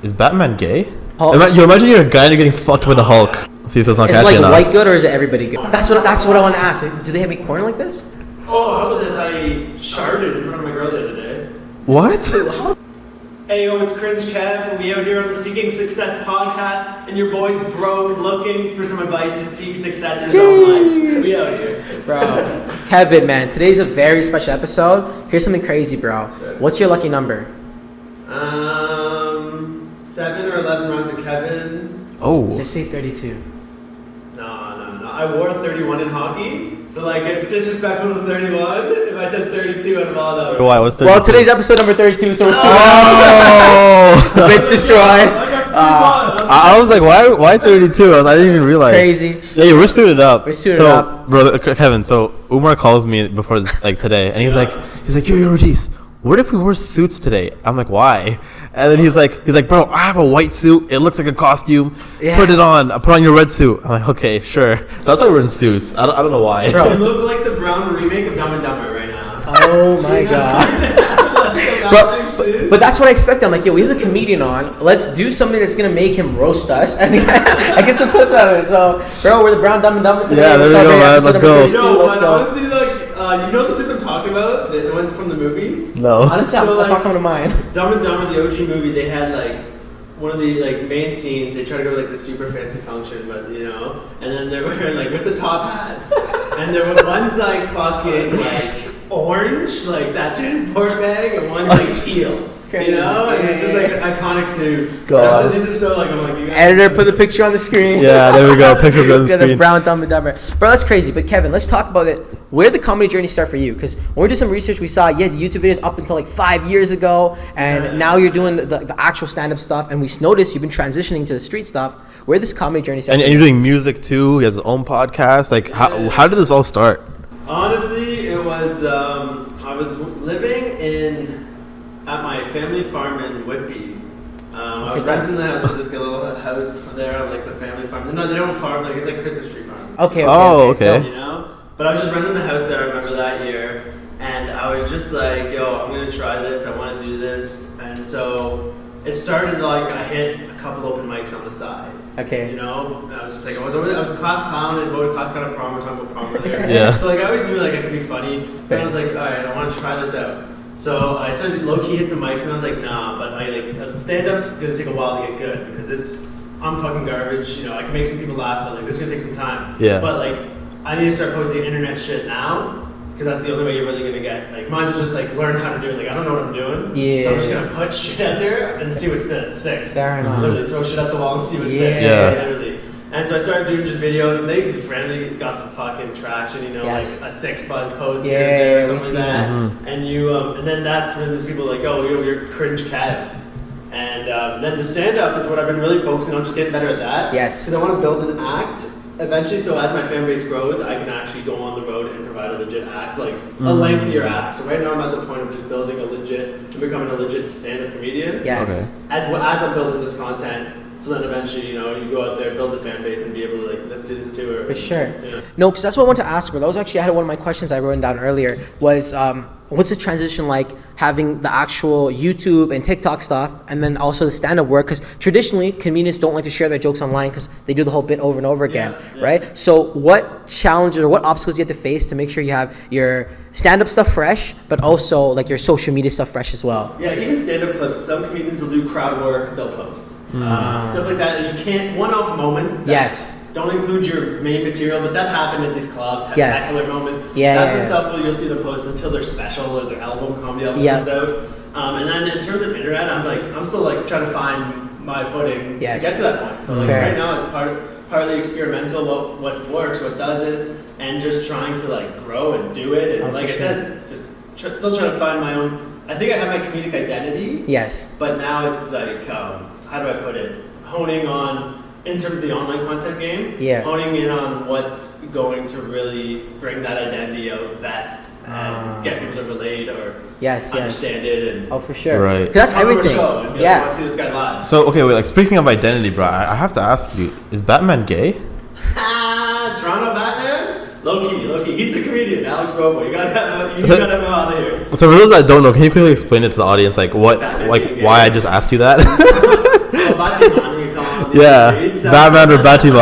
is Batman gay? Hulk. You imagine you're a guy and you're getting fucked with the Hulk. See, so it's not Is it catchy like enough. white good or is it everybody good? That's what I want to ask. Do they make porn like this? Oh, how about this? I sharded in front of my girl the other day. What? Hey, yo, it's Cringe Kev. We out here on the Seeking Success podcast, and your boy's broke, looking for some advice to seek success in his own life. We out here. Bro, Kevin, man, today's a very special episode. Here's something crazy, bro. What's your lucky number? 7 or 11 rounds of Kevin. Oh. Just say 32. No. I wore 31 in hockey, so like it's disrespectful to 31 if I said 32 out of all those. Why? What's 32? Well, today's episode number 32, so we're suited Oh! up. Bitch destroyed. I was like, why 32? I didn't even realize. Crazy. Yeah, we're suited up. We're suited up. Bro, Kevin, so Umar calls me before like today, and he's like, yo, Radies, what if we wore suits today? I'm like, why? And then he's like, bro, I have a white suit. It looks like a costume. Yeah. Put it on. Put on your red suit. I'm like, okay, sure. That's why we're in suits. I don't know why. Bro. You look like the brown remake of Dumb and Dumber right now. Oh my god. But that's what I expect. I'm like, yo, we have a comedian on. Let's do something that's gonna make him roast us. And I get some clips out of it. So, bro, we're the brown Dumb and Dumber today. Yeah, there we go, man. Let's go. Let's go. Honestly, like, you know the suits I'm talking about? The ones from the movie? No. Honestly, So, that's like, not coming to mind. Dumb and Dumber, the OG movie, they had like one of the like main scenes. They try to go like the super fancy function, but you know, and then they were like with the top hats, and there was one's like fucking like orange, like that gents Porsche bag, and one's like teal. You know, and it's just like an iconic suit. God. That's what these are so like. I'm like, you guys Editor, put the picture on the screen. Yeah, there we go. Picture on the Got the screen. brown Dumb and Dumber. Bro, that's crazy. But Kevin, let's talk about it. Where did the comedy journey start for you? Because when we do some research, we saw you had YouTube videos up until like 5 years ago, and now you're doing the actual stand-up stuff. And we noticed you've been transitioning to the street stuff. Where did this comedy journey start? And you're doing music too. You have your own podcast. Like, how did this all start? Honestly, it was I was living at my family farm in Whitby. I was renting the house. There's like a little house there on like the family farm. No, they don't farm. Like it's like Christmas tree farms. Okay. You know, but I was just renting the house there. I remember that year, and I was just like, "Yo, I'm gonna try this. I want to do this." And so it started like I hit a couple open mics on the side. Okay. You know, and I was just like, I was a class clown and voted class clown at prom. We're talking about prom earlier. Yeah. So like I always knew like I could be funny. But I was like, all right, I want to try this out. So I started low-key hit some mics, and I was like, nah, but as a stand-up's gonna take a while to get good because I'm fucking garbage. You know, I can make some people laugh, but like this is gonna take some time. Yeah. But like, I need to start posting internet shit now because that's the only way you're really gonna get. Like, mine was just like learn how to do it. Like, I don't know what I'm doing. Yeah. So I'm just gonna put shit out there and see what sticks. Fair enough. Literally throw shit at the wall and see what sticks. Yeah. Literally. And so I started doing just videos, and they randomly got some fucking traction, you know, Yes. like a 6 buzz post here and there or we something see like that. Mm-hmm. And and then that's when people are like, oh, you're Cringe Kev. And then the stand-up is what I've been really focusing on, just getting better at that. Yes. Because I want to build an act eventually, so as my fan base grows, I can actually go on the road and provide a legit act, like a lengthier act. So right now I'm at the point of just building and becoming a legit stand-up comedian. Yes. Okay. As I'm building this content, so then eventually, you know, you go out there, build the fan base, and be able to like, let's do this tour. For sure. Yeah. No, because that's what I wanted to ask, bro. That was actually, I had one of my questions I wrote down earlier was, what's the transition like having the actual YouTube and TikTok stuff and then also the stand-up work? Because traditionally, comedians don't like to share their jokes online because they do the whole bit over and over again, right? So what challenges or what obstacles do you have to face to make sure you have your stand-up stuff fresh, but also like your social media stuff fresh as well? Yeah, even stand-up clips. Some comedians will do crowd work, they'll post. Stuff like that. You can't, one-off moments. Yes. Don't include your main material, but that happened at these clubs, Yes. spectacular moments. Yeah, That's yeah, the stuff where you'll see them post until their special or their comedy album comes out. And then in terms of internet, I'm still like trying to find my footing to get to that point. So like right now it's partly experimental, what works, what doesn't, and just trying to like grow and do it. And like I said, just still trying to find my own. I think I have my comedic identity. Yes. But now it's like, how do I put it? Honing on, in terms of the online content game, honing in on what's going to really bring that identity out best and get people to relate or understand it. And for sure. Right. Because that's everything. Show and be like, I want to see this guy live. So, okay, wait, like speaking of identity, bro, I have to ask you, is Batman gay? Toronto Batman? Low key. He's the comedian, Alex Robo. You gotta have him out of here. So for those that don't know, can you quickly explain it to the audience, like why I just asked you that? Batman you come on. Yeah, Streets, Batman or Batman.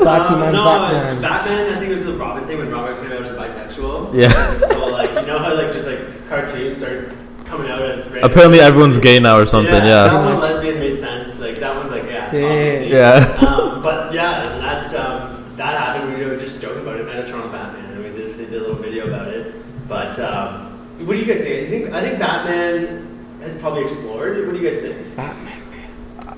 Batman, no, Batman. Batman. I think it was the Robin thing when Robin came out as bisexual. Yeah. So like you know how like just like cartoons start coming out as. Apparently everyone's gay now or something. Yeah. That one lesbian made sense. Like that one's like Yeah. But yeah, that happened. We were just joking about it. I know Toronto Batman, and they did a little video about it. But what do you guys think? I think Batman has probably explored. What do you guys think? Batman.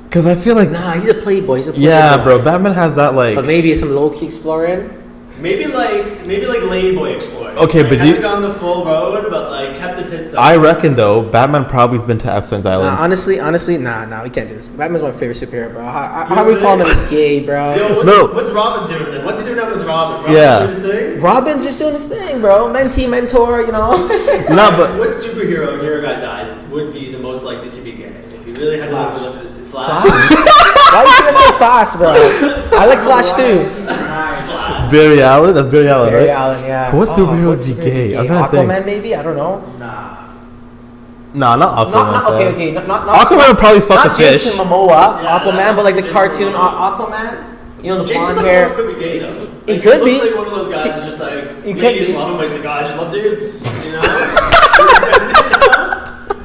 Because I feel like He's a playboy. yeah, bro. Batman has that like. But maybe some low key exploring. Maybe like Ladyboy exploring. Okay, like, but hasn't gone the full road, but like kept the tits up. I reckon though, Batman probably's been to Epstein's Island. Honestly, nah, we can't do this. Batman's my favorite superhero, bro. How are we calling him gay, bro? Yo, what's Robin doing then? What's he doing out with Robin? Yeah. Doing his thing? Robin's just doing his thing, bro. Mentee, mentor, you know. No, but what superhero in your guys' eyes would be the most likely to be gay? If you really had to look at this, Flash. Why you feel so fast, bro? I like Flash too. Barry Allen? That's Barry Allen, Barry right? Allen, yeah. What superhero would be gay? I'm trying to think. Aquaman, maybe? I don't know. Nah, not Aquaman. Okay. Not Aquaman would probably fuck a not fish. Jason Momoa, Aquaman, but like the cartoon Aquaman. You know, the Jason blonde hair. Momoa could be gay though. He could be. Looks like one of those guys that just like He could ladies be. love him, but he's like, guys, you love dudes, you know?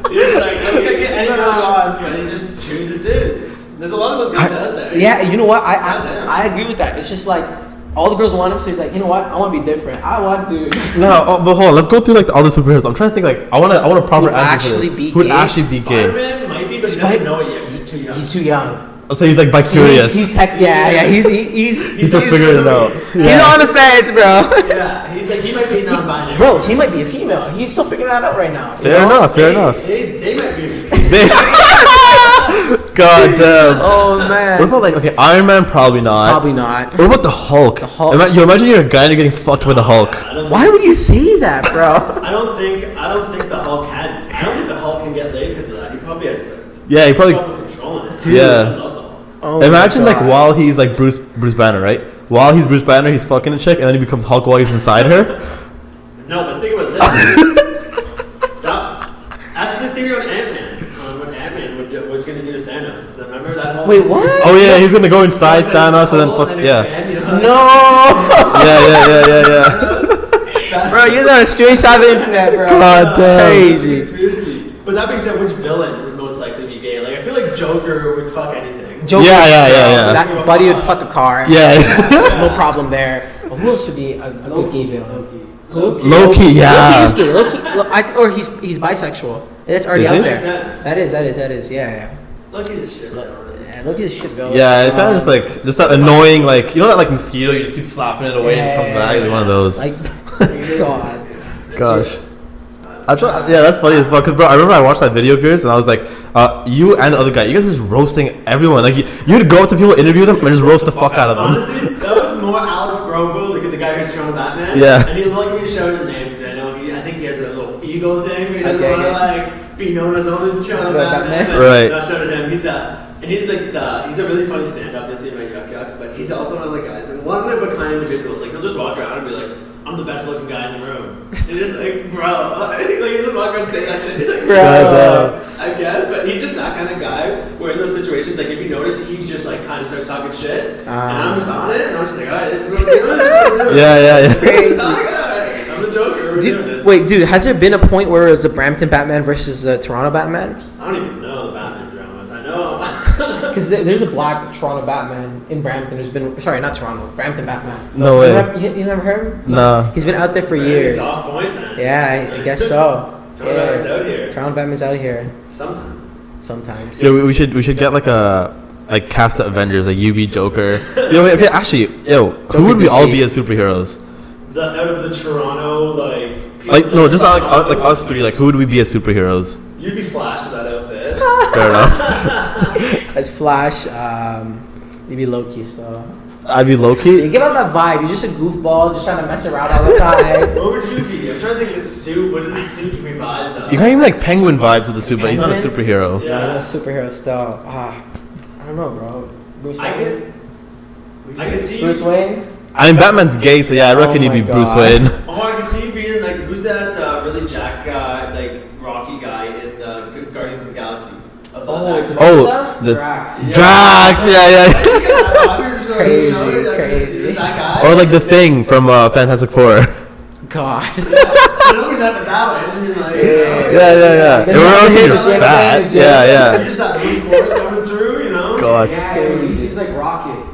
He's like, let's get anyone he wants, but he just chooses dudes. There's a lot of those guys out there. Yeah, you know what? I agree with that. It's just like all the girls want him, so he's like, you know what? I want to be different. I want to. No, but hold on. Let's go through like all the superheroes. I'm trying to think like I want a proper answer for this. Who would actually be gay? Spider-Man might be, but he doesn't know it yet. He's too young. He's too young. I'll say he's like bi-curious. He's he's still figuring it out. He's on the fence, bro. Yeah, he's like he might be non-binary. Bro, he might be a female. He's still figuring that out right now. Fair enough. They might be. God damn. Oh man. What about like Iron Man? Probably not. Probably not. What about the Hulk? The Hulk. Imagine you're a guy and you're getting fucked with the Hulk. Why would you say that, bro? I don't think the Hulk can. I don't think the Hulk can get laid because of that. He probably has like. Yeah, he probably. Trouble controlling it. Dude. Yeah. I love the Hulk. Oh Imagine like while he's like Bruce Banner, right? While he's Bruce Banner, he's fucking a chick, and then he becomes Hulk while he's inside her. No, but think about this. That's the theory on Ant-Man. What Ant-Man was going to do to Thanos. Remember that whole. Wait, what? Oh yeah, he's gonna go inside Thanos and then fuck expand, you know? No. Yeah. Bro, you're on a strange side of the internet, bro. God damn. Crazy. Seriously. But that being said, which villain would most likely be gay? Like I feel like Joker would fuck anything. Joker, Yeah. That buddy would fuck a car. Yeah. No problem there. But who else would be a good gay villain? Who? Loki, yeah. Loki is gay. Or he's bisexual. That's already Is out he? there. That is. Yeah. Look at this shit. Yeah, Loki is shit villain. Yeah, it's kind of just like that annoying like that like mosquito. You just keep slapping it away and it just comes back. It's one of those. Like, God. Gosh. Yeah, that's funny as fuck. Cause bro, I remember I watched that video of yours and I was like, you and the other guy, you guys were just roasting everyone. Like you would go up to people, interview them, and just roast the fuck out of them. Honestly, that was more Alex Rovo, like the guy who's showing Batman. Yeah. And he liked me to show his name because I think he has a little ego thing. He doesn't want to like be known as only showing Batman. Right. I showed him. He's he's a really funny stand-up. You'll see him at Yuck Yucks, but he's also one of the guys, and one of a kind individuals. Like he'll just walk around and be like, I'm the best looking guy in the room. And you're just like, bro. Like, he'll just walk around and say that shit. Like, Bro. I guess, but he's just that kind of guy where in those situations, like, if you notice, he just, like, kind of starts talking shit. And I'm just on it, and I'm just like, alright, this is what we're doing. Yeah. Crazy. I'm the Joker. We're doing it. Wait, dude, has there been a point where it was the Brampton Batman versus the Toronto Batman? I don't even know the Batman dramas. I know. Because there's a black Toronto Batman in Brampton who's been, sorry, not Toronto, Brampton Batman. No way. You never heard him? No. He's been out there for years. He's off point then. Yeah, I guess so. Toronto Batman's out here. Toronto Batman's out here. Sometimes. Yo, we should get like a cast of Avengers, like you be Joker. Actually, who would we all be as superheroes? Out of the Toronto, people like no, just like us three. Like who would we be as superheroes? You'd be Flash with that outfit. Fair enough. As Flash, you'd be Loki still. I'd be Loki. You give out that vibe. You're just a goofball, just trying to mess around all the time. What would you be? I'm trying to think of the suit. What does the suit give me vibes of? You can't even like Penguin vibes with the suit, but he's not a superhero. Yeah, he's a superhero still. I don't know, bro. Bruce Wayne. I can see Bruce Wayne. I mean, Batman's gay, so yeah, I reckon he'd be Bruce Wayne. Oh, I can see you being like, who's that really jack guy, like Rocky guy in Guardians of the Galaxy? Of the Drax. Yeah. Crazy. Or like the Thing from Fantastic Four. God. Yeah. Everyone else is fat. Yeah. Just that blue force coming through, you know? God. Yeah, he's like Rocket.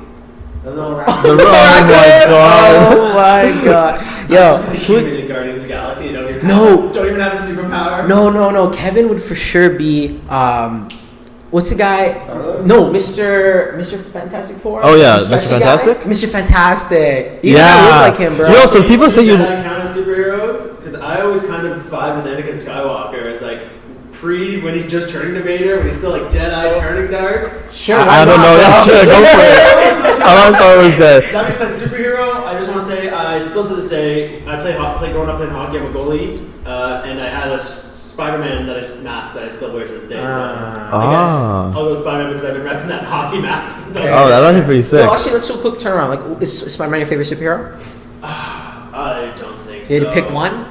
The little Rocket. The Rocket. Oh my God. Yo. In Guardians of the Galaxy, don't even have a superpower. No. Kevin would for sure be what's the guy? No, Mr. Fantastic Four. Oh yeah, Mr. Fantastic. Mr. Fantastic. You Yeah. look like him, bro. Yo, so people say you. Count as superheroes because I always kind of vibe with Anakin Skywalker as like when he's just turning to Vader, when he's still like Jedi turning dark. Sure. I don't know. Yeah, sure, go for it. I don't thought it was good. That being said, superhero. I just want to say, I still to this day, I play growing up playing hockey. I'm a goalie, and I had a Spider-Man mask that I still wear to this day. So I guess I'll go Spider-Man because I've been repping that hockey mask. Oh, that's actually pretty sick. Well, actually, let's do a quick turnaround. Like, is Spider-Man your favorite superhero? I don't think so. You had to pick one?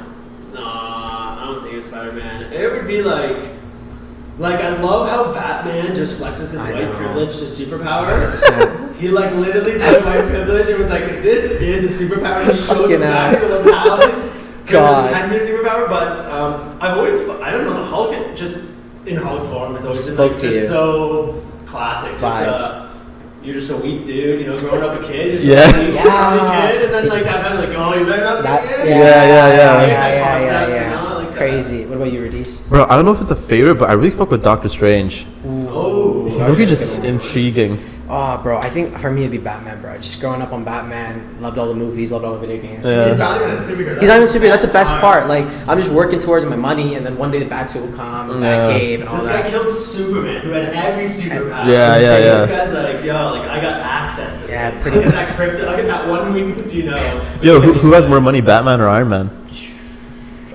No, I don't think it's Spider-Man. It would be like I love how Batman just flexes his white privilege to superpower. 100%. He like literally took white privilege and was like, "This is a superpower." He shows exactly how this can be a superpower. But I've always, I don't know, the Hulk just in Hulk form has always been like, just so classic. You're just a weak dude, you know, growing up a kid, just a weak, kid, and then like that kind of like, oh, you better not be kid. Yeah. Crazy. What about you, Radies? Bro, I don't know if it's a favorite, but I really fuck with Doctor Strange. Oh, he's really just intriguing. Oh, bro, I think for me it'd be Batman, bro. Just growing up on Batman, loved all the movies, loved all the video games. Yeah. He's not even a superhero. He's not even a superhero. That's the best part. Like, I'm just working towards my money, and then one day the Batsuit will come, and Batcave, and all this that. This guy killed Superman, who had every superpower. Yeah. This guy's like, yo, like I got access to Yeah, pretty good. I'll get that one weakness, you know. Yo, who has more money, Batman or Iron Man?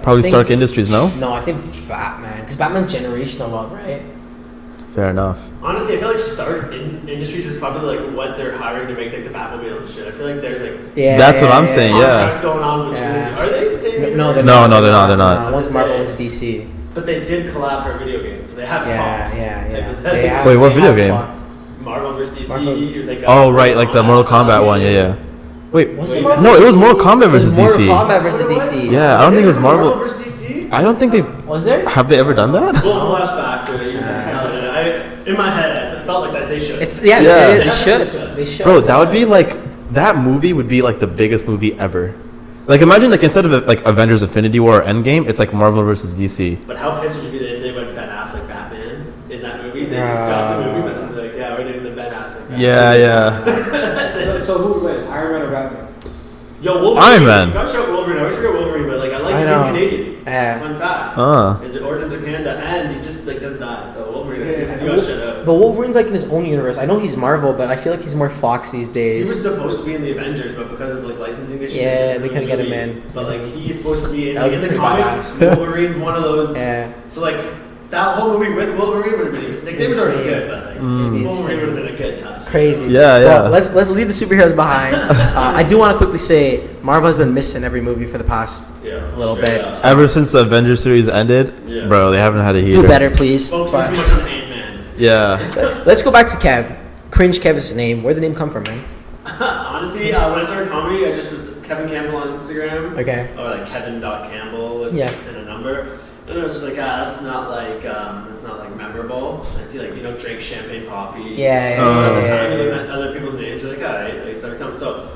Probably Stark Industries, no? No, I think Batman, because Batman's generational wealth, right? Fair enough. Honestly, I feel like Stark Industries is probably like what they're hiring to make like the Batmobile and shit. I feel like there's like that's what I'm saying. Contracts going on between the two. Are they the same? No, they're not. One's Marvel, one's DC. But they did collab for a video game, so they have Yeah. Wait, what video game? Marvel vs. DC. It was like right, like the Mortal Kombat one. Yeah. Wait, was it no, it was Mortal Kombat versus DC. Mortal Kombat versus DC. Yeah, I don't think it was Marvel versus DC. I don't think they've. Was there? Have they ever done that? We'll flash back to it. In my head, I felt like that they should. They should. Bro, that would be like that movie would be like the biggest movie ever. Like imagine like instead of like Avengers: Infinity War or Endgame, it's like Marvel versus DC. But how pissed would you be if they went Ben Affleck Batman in that movie? They just dropped the movie, but then they're like, yeah, we're doing the Ben Affleck Batman. Yeah. So who would win, Iron Man or Batman? Yo, Wolverine. Iron Man. You gotta show Wolverine. I always forget Wolverine, but like I like him. He's Canadian. Fun fact. His origins are Canada, and he just like doesn't die. So Wolverine, you gotta shut up. But Wolverine's like in his own universe. I know he's Marvel, but I feel like he's more Fox these days. He was supposed to be in the Avengers, but because of like licensing issues, they couldn't get him in. But like he's supposed to be in the comics. Wolverine's one of those. So like that whole movie with Wolverine would have been like they were already good, but like Wolverine would have been a good touch. Crazy. Yeah. Well, let's leave the superheroes behind. I do want to quickly say Marvel has been missing every movie for the past little bit. Yeah. Ever since the Avengers series ended, bro, they haven't had a heater. Do better, please. Focus too much on Ant-Man. Yeah. Let's go back to Kev. Cringe Kev is his name. Where'd the name come from, man? Honestly, when I started comedy, I just was Kevin Campbell on Instagram. Okay. Or like Kevin.Campbell and a number. And it was just like, that's not like memorable. I see like, Drake Champagne Poppy. At the time, you look at other people's names, you're like, alright, like so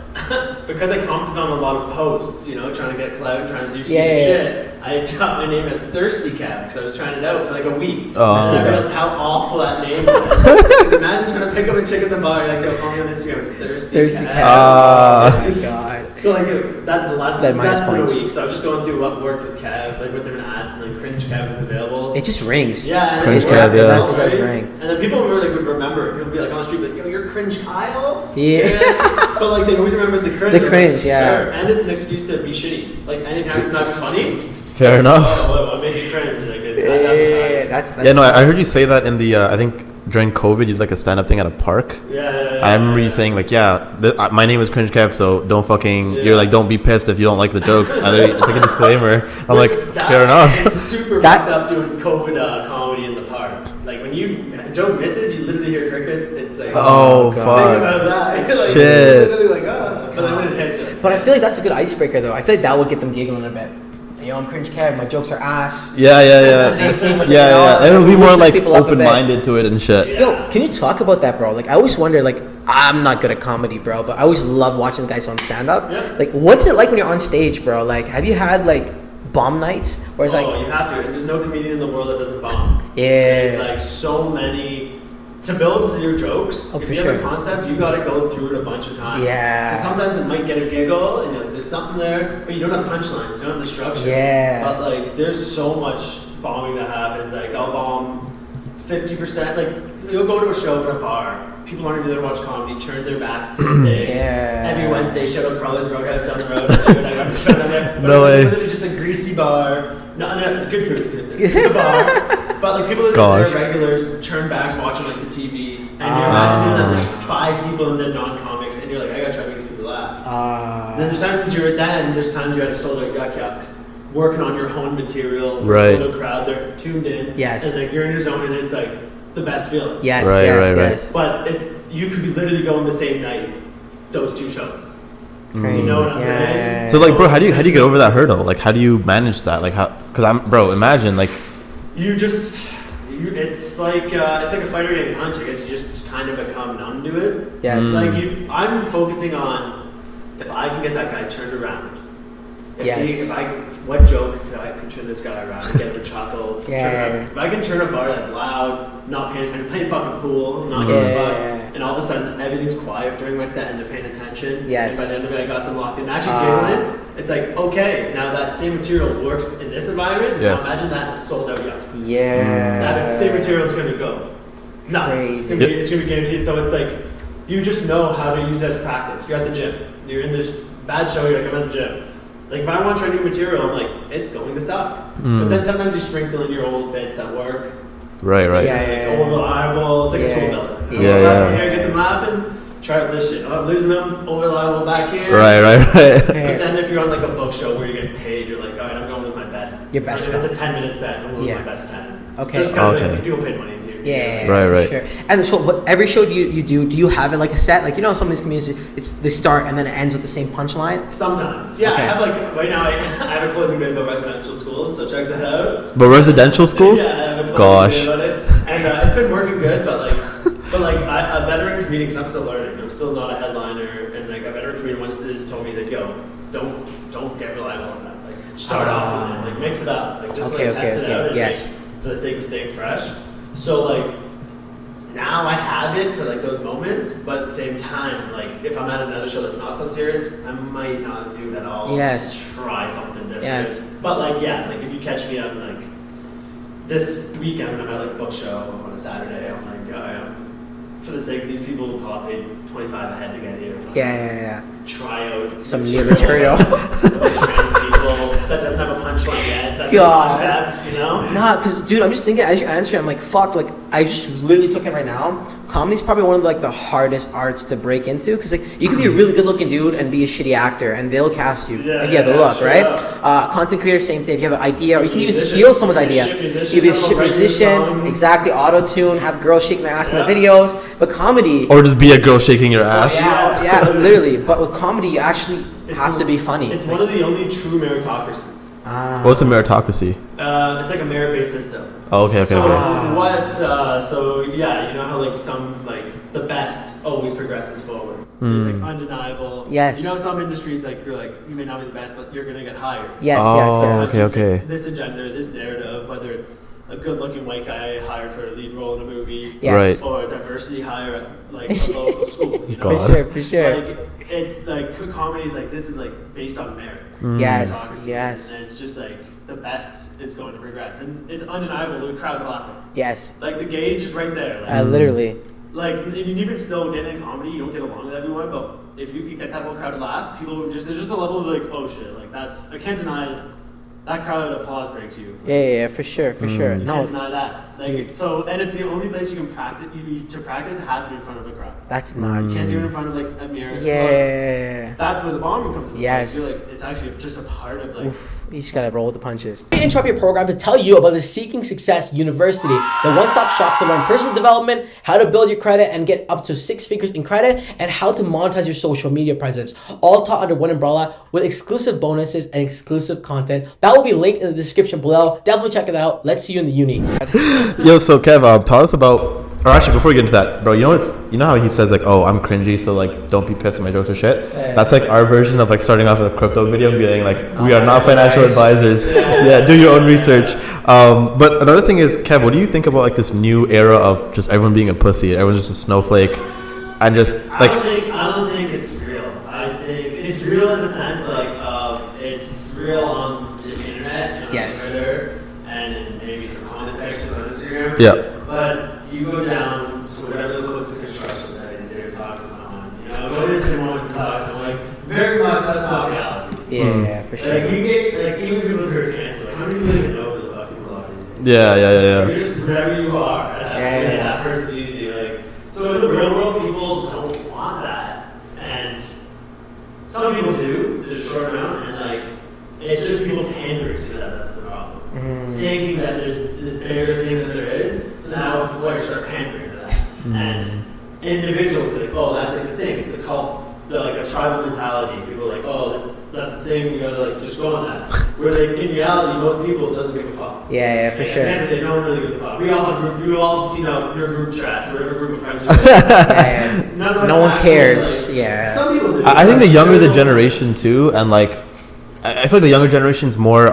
because I commented on a lot of posts, trying to get clout, trying to do stupid shit, I dropped my name as Thirsty Kev because I was trying it out for like a week. And then I realized how awful that name was. Because imagine trying to pick up a chick at the bar, like, go follow me on Instagram, it's Thirsty Kev. God. So like that last points. week, so I was just going through what worked with Kev, like what different ads, and then Cringe Kev was available. It just rings. Yeah, Cringe Kev, it does ring. And then people would remember. People would be like on the street, like, yo, you're Cringe Kyle. Yeah. But like they always remember the cringe. The cringe, yeah. And it's an excuse to be shitty. Like anytime it's not funny. Fair enough. What made you cringe? Like, that's yeah. No, I heard you say that in the I think during COVID you did like a stand-up thing at a park. I remember you saying like, my name is Cringe Kev, so don't fucking. You're like, don't be pissed if you don't like the jokes. And it's like a disclaimer. I'm like, fair enough. It's super fucked up doing COVID comedy in the park. Like when you the joke misses, you literally hear crickets. It's like, oh, fuck. fuck. Think about that. Like, shit. Literally like, but then when it hits, you're like, but I feel like that's a good icebreaker though. I feel like that would get them giggling a bit. Yo, I'm Cringe Kev, my jokes are ass. Yeah. It'll be more like people up a bit. open-minded to it and shit. Yo, can you talk about that, bro? Like, I always wonder, like, I'm not good at comedy, bro, but I always love watching the guys on stand-up. Yeah. Like, what's it like when you're on stage, bro? Like, have you had, like, bomb nights? Where it's like... you have to. There's no comedian in the world that doesn't bomb. Yeah. There's, like, so many... To build your jokes, if you have a concept, you gotta go through it a bunch of times. Yeah. So sometimes it might get a giggle, and you're like, there's something there, but you don't have punchlines, you don't have the structure. Yeah. But like, there's so much bombing that happens. Like, I'll bomb 50%. Like, you'll go to a show in a bar, people aren't even there to watch comedy, turn their backs to the day. Yeah. Every Wednesday, Shadow Crawlers Roadhouse down the road. I got a show down there. But No way. It's literally just a greasy bar. No, it's good food. It's a bar. But like people that are just there regulars turn backs watching like the TV, and you're imagining that like 5 people and then non-comics, and you're like, I gotta try to make these people laugh. Then there's times you're at a sold out Yuck Yucks, working on your own material for a sold out crowd. They're tuned in. Yes. And like you're in your zone, and it's like the best feeling. Yes. Right. But you could be literally going the same night, those 2 shows. Crazy. You know what I'm saying? So like, bro, how do you get over that hurdle? Like, how do you manage that? Like, imagine like. It's like a fighter getting punched. I guess you just kind of become numb to it. Yes. Like I'm focusing on if I can get that guy turned around. What joke could turn this guy around and get him to chuckle? If I can turn a bar that's loud, not paying attention, playing fucking pool, not giving a fuck, and all of a sudden everything's quiet during my set and they're paying attention. Yes. And by the end of it, I got them locked in. Actually giggling. It's like, okay, now that same material works in this environment. Yes. Now imagine that in a sold out Yuck. Yeah. That same material is going to go nuts. It's going to be guaranteed. So it's like, you just know how to use it as practice. You're at the gym. You're in this bad show. You're like, I'm at the gym. Like, if I want to try new material, I'm like, it's going to suck. But then sometimes you sprinkle in your old bits that work. Right. Over reliable. It's like a tool belt. Here, get them laughing. Try this shit. Oh, I'm losing them. Over reliable back here. Right. But then if you're on like a book show where you're getting paid, you're like, all right, I'm going with my best. Your best stuff. It's a 10-minute set. I'm going with my best 10. Okay. Just because people paid money. Yeah, right. Sure. And so, every show do you have it like a set? Like, you know, some of these comedians, they start and then it ends with the same punchline. Sometimes, yeah. Okay. I have like right now. I have a closing bit about residential schools, so check that out. But residential schools? Yeah, I have a closing bit about it, and it's been working good. But a veteran comedian, because I'm still learning. I'm still not a headliner, and like a veteran comedian just told me, he's like, yo, don't get reliable on that. Like, start off with it, like mix it up, like just test it out, and like, for the sake of staying fresh. So like now I have it for like those moments, but at the same time, like if I'm at another show that's not so serious, I might not do it at all. Yes. Try something different. Yes. But like if you catch me on like this weekend when I'm at like a book show on a Saturday, I'm like, for the sake of these people who probably paid $25 a head to get here. Yeah. Try out some new material. Trans people that doesn't have a punchline yet. That's a concept, you know? Nah, because dude, I'm just thinking as you answer, I'm like, fuck, like I just literally took it right now. Comedy's probably one of like the hardest arts to break into, because like you could be a really good looking dude and be a shitty actor and they'll cast you if you have the look, right? Content creator, same thing. If you have an idea, or you can even steal someone's idea. You be a shit musician, exactly, auto tune, have girls shaking their ass in the videos. But comedy, or just be a girl shaking your ass. Yeah, literally. But with comedy, you actually have to be funny. It's one of the only true meritocracies. What's a meritocracy? It's like a merit-based system. Oh, okay. So you know how like some like the best always progresses forward. It's like undeniable. Yes. You know, some industries like you may not be the best, but you're gonna get hired. Yes. Okay. This agenda, this narrative, whether it's a good-looking white guy hired for a lead role in a movie, or a diversity hire at like a local school. You know? For sure. Like, it's like comedies like this is like based on merit. Yes. And it's just like the best is going to progress, and it's undeniable. The crowd's laughing. Yes. Like the gauge is right there. Like, literally. Like even still getting in comedy, you don't get along with everyone, but if you can get that whole crowd to laugh, there's just a level of like, oh shit, like I can't deny that crowd applause breaks you. Yeah, for sure. You can't deny that. Like, so, and it's the only place you can practice. To practice, it has to be in front of a crowd. That's nuts. You can't do it in front of like a mirror. Yeah. That's where the bombing comes in. Yes. I feel like it's actually just a part of like You just gotta roll with the punches. We interrupt your program to tell you about the Seeking Success University, the one-stop shop to learn personal development, how to build your credit and get up to 6 figures in credit, and how to monetize your social media presence, all taught under one umbrella with exclusive bonuses and exclusive content. That will be linked in the description below. Definitely check it out. Let's see you in the uni. Yo, so Kev, tell us about. Or actually, before we get into that, bro, you know how he says like, "Oh, I'm cringy, so like, don't be pissed at my jokes or shit." Yeah. That's like our version of like starting off with a crypto video and being like, "We are not financial advisors." Yeah, do your own research. But another thing is, Kev, what do you think about like this new era of just everyone being a pussy, everyone's just a snowflake, and just like? I don't think it's real. I think it's real in the sense like of it's real on the internet and on Twitter and maybe the comment section on Instagram. Yeah. But you go down to whatever the closest construction site is there to talk to someone. You know, go to someone to talk to someone. Like, very much that's not reality. Yeah, for sure. Like, you get, like, even people who are canceled, like, how many people even know who the fuck people are? Yeah. You're just wherever you are. That person sees you. Like, so in the real world, people don't want that. And some people do, there's a short amount, and, like, it's just people pandering to that. That's the problem. Thinking that there's this bigger thing that there is. So now employers start pandering to that. And individuals like, oh, that's like the thing. It's the cult, like a tribal mentality. People are like, oh, that's the thing. You gotta like just go on that. Where like in reality, most people doesn't give a fuck. Yeah, for sure. And they don't really give a fuck. We all have groups. We all see your group chats or whatever group of friends. No one cares. Like, some people do. I think the younger the generation too, and like, I feel like the younger generation's more.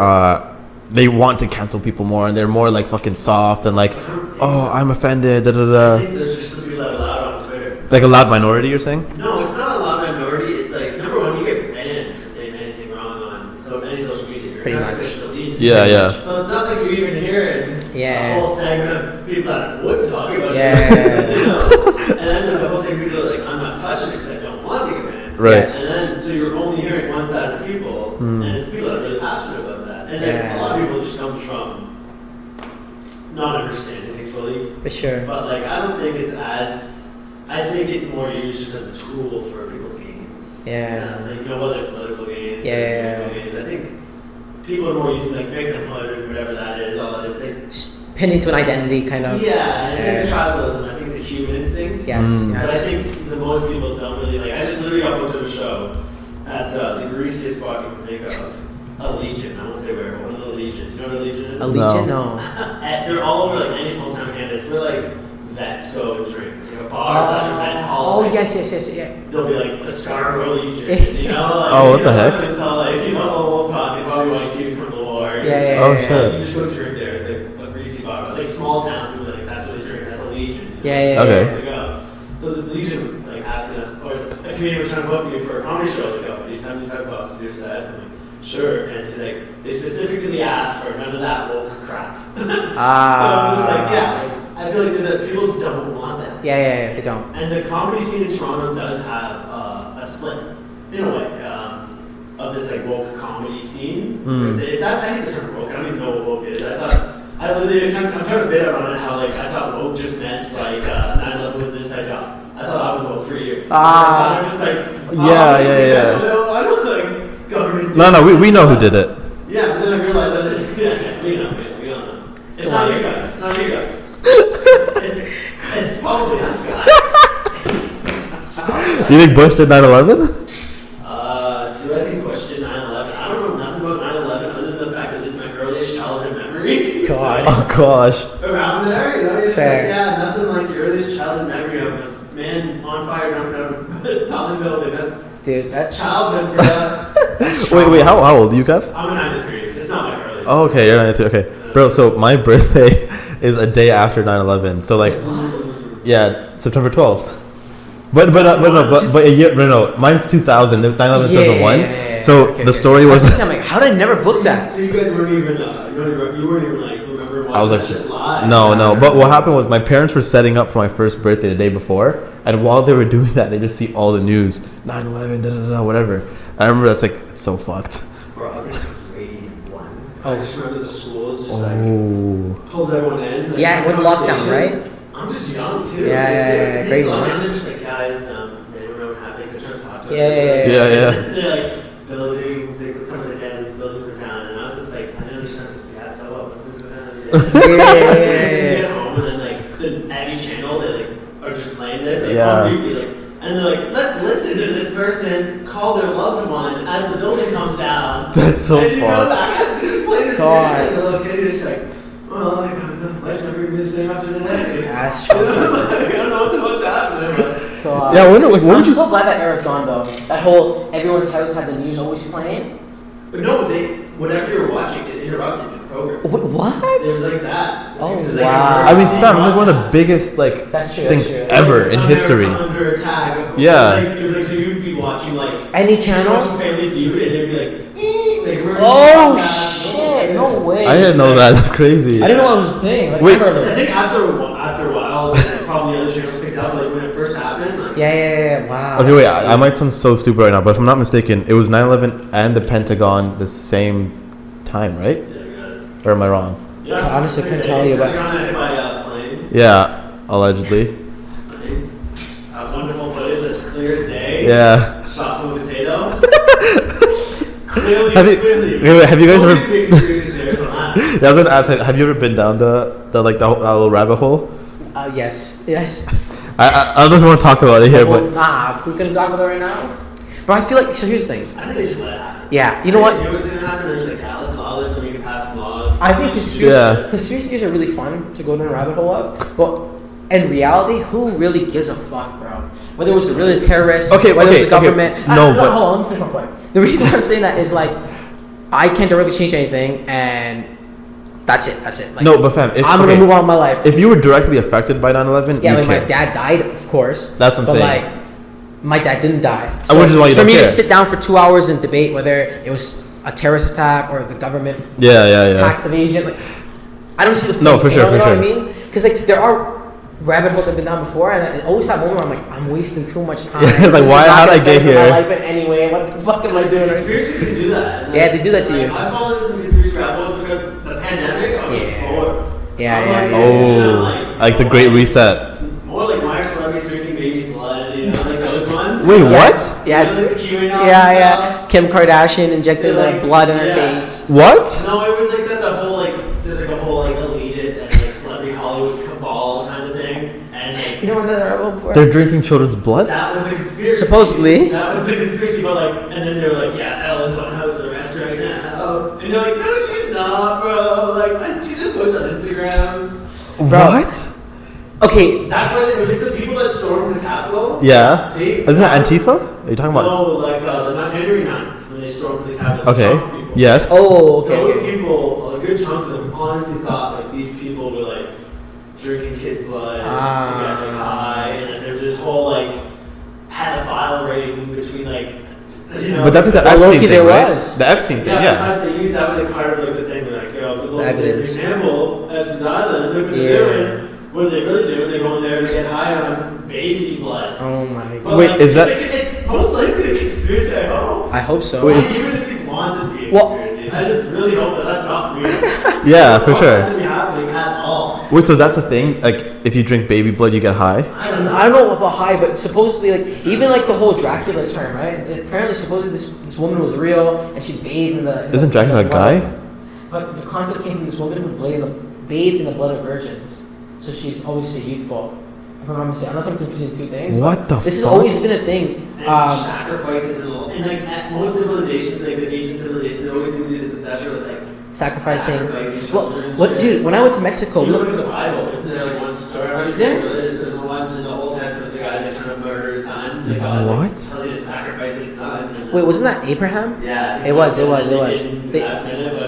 They want to cancel people more, and they're more like fucking soft and like, oh, I'm offended. Da, da, da. I think there's just some people that are loud on Twitter. Like a loud minority, you're saying? No, it's not a loud minority. It's like number one, you get banned for saying anything wrong on any social media. You're pretty much. Yeah. So it's not like you're even hearing a whole segment of people that would talk about it. You know? And then there's a whole segment of people that are like, I'm not touching it because I don't want to get banned. Right. And then so you're only hearing one side of people, and it's people that are really passionate about that. And then a lot of people just come from not understanding things fully. For sure. But like, I don't think it's as. I think it's more used just as a tool for people's gains. Yeah. Like, you know, whether it's political gains. Yeah. Gains. I think people are more using like victimhood or whatever that is. All that is. Pinning to an identity, kind of. Yeah, and I think tribalism. I think it's a human instinct. Yes. But I think the most people don't really like. I just literally got booked to a show at the greasiest spot you can think of. A Legion, I won't say where, one of the Legions. You know what a Legion is? A Legion? No. They're all over like any small town Canada. It's where like vets go and drink. It's like a bar / event hall. Oh, yes, yeah. They'll be like the Scarborough Legion, you know? Like, oh, what the heck? It's all like, you know, old probably white dudes from the war. Yeah. Oh, shit. You just go drink there. It's like a greasy bar. But like small town people, like that's what they drink at the Legion. Yeah. Okay. So this Legion like asking us, or a comedian was trying to book me for a comedy show. Like, oh, these $75 to do a set. I'm like, sure, and he's like, they specifically asked for none of that woke crap. So I'm just like, I feel like people don't want that. Yeah, they don't. And the comedy scene in Toronto does have a split, in a way, of this like woke comedy scene. I hate the term woke. I don't even know what woke is. I'm trying to bit out on it how like I thought woke just meant like 9/11 was an inside job. I thought I was woke for years. I'm just like, I don't like government. No, we know who did it. Yeah, but then I realized that we all know. It's not you guys. It's probably us guys. Do you think Bush did 9/11? Do I think Bush did 9/11? I don't know nothing about 9/11 other than the fact that it's my earliest childhood memory. God. Oh gosh. Around there, you know, you're just like, nothing like your earliest childhood memory of this man on fire jumping out of a public building. That's childhood for that. Wait, how old are you, Kev? I'm a 93. It's not my earliest. Oh, okay, you're 93. Okay, bro. So my birthday is a day after 9/11. So like, yeah, September 12th. But a year. No, mine's 2000. 9/11 2001. So the story was. I'm like, how did I never book that? So you guys weren't even. You weren't even like remember watching I was like, that shit live. No. But what happened was my parents were setting up for my first birthday the day before, and while they were doing that, they just see all the news, 9/11, whatever. And I remember that's like, it's so fucked. Bro, I was like grade 1. I just remember the schools just like pulled everyone in. Like, yeah, with lockdown, right? I'm just young too. Yeah, grade 1. And they're just like, guys, they don't know what happened. They're trying to talk to us. Yeah. They're like buildings, like some of the buildings were down, and I was Get home and then like the any channel they like are just playing this like on repeat like, and they're like, let's listen to this person call their loved one as the building comes down. That's so and you know fun. that play this music, and the little kid is just like, well, like life's never gonna be the same after today. That's true. I don't know what's happening, but. God. Yeah, I wonder, like, what I'm would you... so glad that era's gone though. That whole everyone's house had the news always playing. But no, whatever you were watching, it interrupted the program. What? It was like that. Oh, Like, wow. I mean, fam, it's like one of the biggest, like, That's true, things that's true. ever in history. Under attack. Yeah. It was like, so you'd be watching, like... Any channel? Watching Family Feud, and it'd be like... emergency Oh, podcast, shit. No way. I didn't know that. That's crazy. I didn't know that was a thing. Like, Wait. I think after a while, like, probably other channels picked up, like, when it first happened, like... Yeah. Wow. Okay, wait, I might sound so stupid right now, but if I'm not mistaken, it was 9/11 and the Pentagon the same time, right? Yeah, I guess. Or am I wrong? Yeah, I honestly couldn't tell you, but- You're on hit by a plane. Yeah, allegedly. Wonderful footage that's clear as day. Yeah. Shot from a potato. Clearly. Have you guys ever... ever? Yeah, I was gonna ask, have you ever been down the little rabbit hole? Yes. I don't know if you want to talk about it here, but... Nah, we're gonna talk about it right now. But I feel like, so here's the thing. I think they just let it happen. Yeah, you know what? They knew it was gonna happen, they're just like, yeah, let's allow this so we can pass some laws. I think conspiracy theories are really fun to go down a rabbit hole of. But in reality, who really gives a fuck, bro? Whether it was really a terrorist, whether it was the government. No, but hold on, let me finish my point. The reason why I'm saying that is like, I can't directly change anything, and that's it. Like, no, but fam, I'm gonna move on with my life. If you were directly affected by 9/11, yeah, you like care. my dad died, of course. That's what I'm saying. But like, my dad didn't die. Which is why you for don't me care. to sit down for 2 hours and debate whether it was a terrorist attack or the government tax evasion, like, I don't see the point. No, for sure, you know for what sure. I mean? Because like there are rabbit holes I've been down before, and I always that moment where I'm like, I'm wasting too much time. It's like, This is why? not How'd I gonna get benefit here? My life in any way. What the fuck am I doing? Conspiracies can do that. And Yeah, they do that to you. I followed some conspiracy rabbit holes like the pandemic. I was bored. Like the Great Reset. More like my celebrity drinking baby's blood, you know, like those ones. Wait, what? Yes. You know, like the QAnon Yeah. stuff. Kim Kardashian injected Like, blood in her yeah. face. What? No, it was like the whole like there's like a whole like elitist and like celebrity Hollywood cabal kind of thing, and like You know what another rabbit hole before? They're drinking children's blood? that was the conspiracy. Supposedly. That was the conspiracy, but like, and then they were like, yeah, Ellen's on house arrest right now, and you're like, no, she's not, bro. Like, she just posted on Instagram. What? Okay. That's why it was like the people that stormed the Capitol. Yeah. They, Isn't that Antifa? Are you talking about? No, like the January 9th when they stormed the Capitol. the Okay. Trump people. Yes. Oh, okay. Those okay. people, a good chunk of them, honestly thought like these people were like drinking kids' blood to get like high, and like, there's this whole like pedophile ring between like, you know. But that's like the Well, Epstein low-key thing, there right? was. The Epstein thing, yeah. Because they used, that was like part of like the thing. They're like, yo, look at this Evidence. example, Epstein's Island. Look what they're doing. What are they really doing? They're going there to get high on baby blood. Oh my But god. Wait, like, is that- It's most likely a conspiracy. I hope. I hope so. Wait, is- Even if he wants it to be a Well- conspiracy, I just really hope that that's not real. Yeah, for sure. That doesn't be happening at all. Wait, so that's a thing? Like, if you drink baby blood, you get high? I don't know about high, but supposedly, like, even like the whole Dracula term, right? Apparently, supposedly this woman was real, and she bathed in the. Isn't Dracula a guy? But the concept came from this woman who bathed in the blood of virgins, so she's obviously youthful. If I'm not mistaken, unless I'm confusing two things. What the This has fuck? always been a thing. And sacrifices and like at most civilizations, like the ancient civilizations, there always seem to be this obsession with like Sacrificing. children and What, shit. dude? When I went to Mexico, You look at the Bible, isn't there like one story? I'm not Is sure there? what it is. There's one in the Old Testament, the guy that trying to murder his son. They got What? like, tell you to sacrifice his son. wait, wasn't that Abraham? Yeah. It was. They-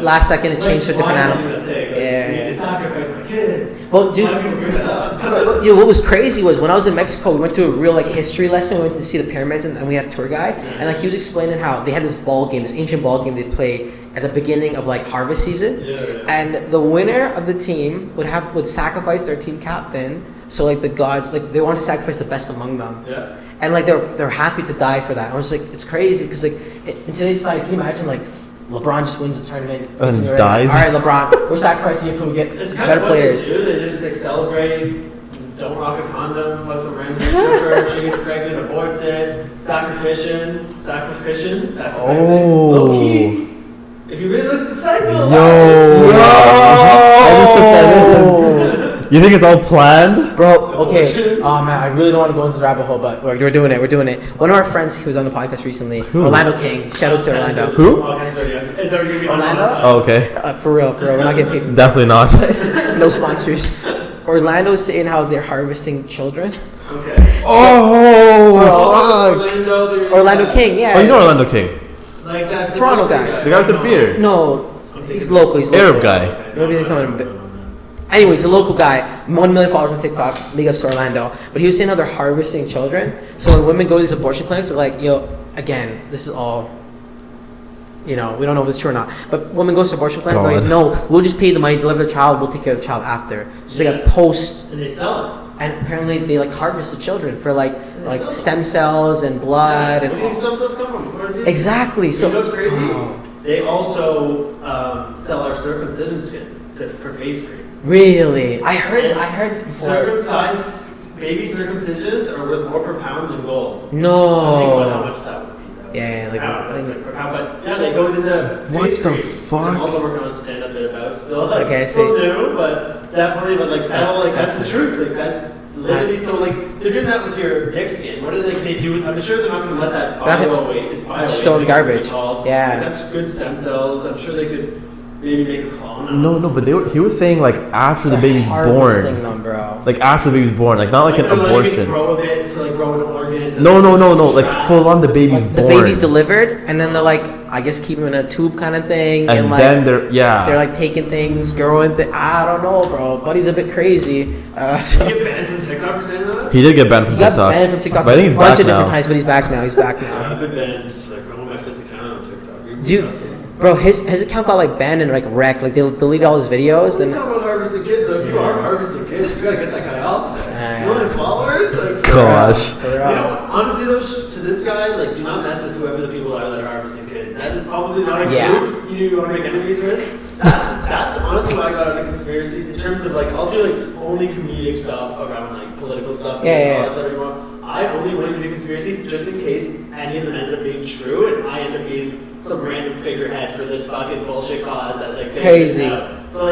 last second, it changed to a different animal. Yeah. You need to sacrifice my kid. Well, dude. Why people bring that up? Yo, what was crazy was when I was in Mexico, we went to a real like history lesson. We went to see the pyramids, and we had a tour guide, and like he was explaining how they had this ball game, this ancient ball game they play at the beginning of like harvest season, and the winner of the team would sacrifice their team captain. So like the gods, like they wanted to sacrifice the best among them, and like they're happy to die for that. I was like, it's crazy because like in today's society, can you imagine like LeBron just wins the tournament And dies. All right, LeBron, we're sacrificing you if we get It's kind better of players. what they do. They just like celebrate. Don't rock a condom, fuck some random stripper, she gets pregnant, aborts it, sacrificing. Oh. Low key. If you really look at the cycle, Yo. I just You think it's all planned? Bro, okay. Oh man, I really don't want to go into the rabbit hole, but we're doing it. We're doing it. One of our friends who was on the podcast recently, Orlando King. Shout out to Orlando. Who? Orlando? Oh, okay. For real. We're not getting paid from Definitely not. no sponsors. Orlando's saying how they're harvesting children. Okay. Oh, fuck. Orlando King, yeah. Oh, you know Orlando King? Like that Toronto guy. The guy with the beard. No, he's local. Arab guy. Maybe there's someone. Anyways, he's a local guy, 1 million followers on TikTok, big ups to Orlando. But he was saying how they're harvesting children. So when women go to these abortion clinics, they're like, yo, again, this is all, we don't know if it's true or not. But women go to abortion clinic, they're like, no, we'll just pay the money, deliver the child, we'll take care of the child after. So they got post. And they sell it. And apparently they harvest the children for like stem cells and blood. Where do you think stem cells come from? Exactly. So you know what's crazy? They also sell our circumcision skin for face cream. Really? I heard this before. Circumcised baby circumcisions are worth more per pound than gold. No. Think about how much that would be though. Yeah, per pound, but yeah, that goes into face cream. What the fuck? I'm also working on a stand-up bit about still still new, but definitely, but that's the truth. Like that literally, so they're doing that with your dick skin. What are they do? I'm sure they're not going to let that bio waste. Just throw in garbage. Yeah. That's good stem cells. I'm sure they could. Maybe make a clone. No, but he was saying after the baby's born. Them, bro. After the baby's born, not like an abortion. Grow a bit to grow an organ. No, full on the baby's born. The baby's delivered, and then they're I guess keep him in a tube kind of thing, and then they're taking things, growing. I don't know, bro. Buddy's a bit crazy. Did he get banned from TikTok for saying that? He did get banned from TikTok. He got banned from TikTok. But I think he's a bunch back of different now. times, but he's back now. I've been banned. It's on my 5th account on TikTok. Dude. Bro, his account got wanned and wrecked. They deleted all his videos. He's talking about harvesting kids. So if you are harvesting kids, you gotta get that guy off there. You want followers? Gosh. Honestly though, to this guy, do not mess with whoever the people are that are harvesting kids. That is probably not a group you want to make enemies with. That's honestly why I got into conspiracies. In terms of I'll do only comedic stuff around political stuff. I only want to do conspiracies just in case any of them ends up being true, and I end up being some random figurehead for this fucking bullshit cause that crazy. So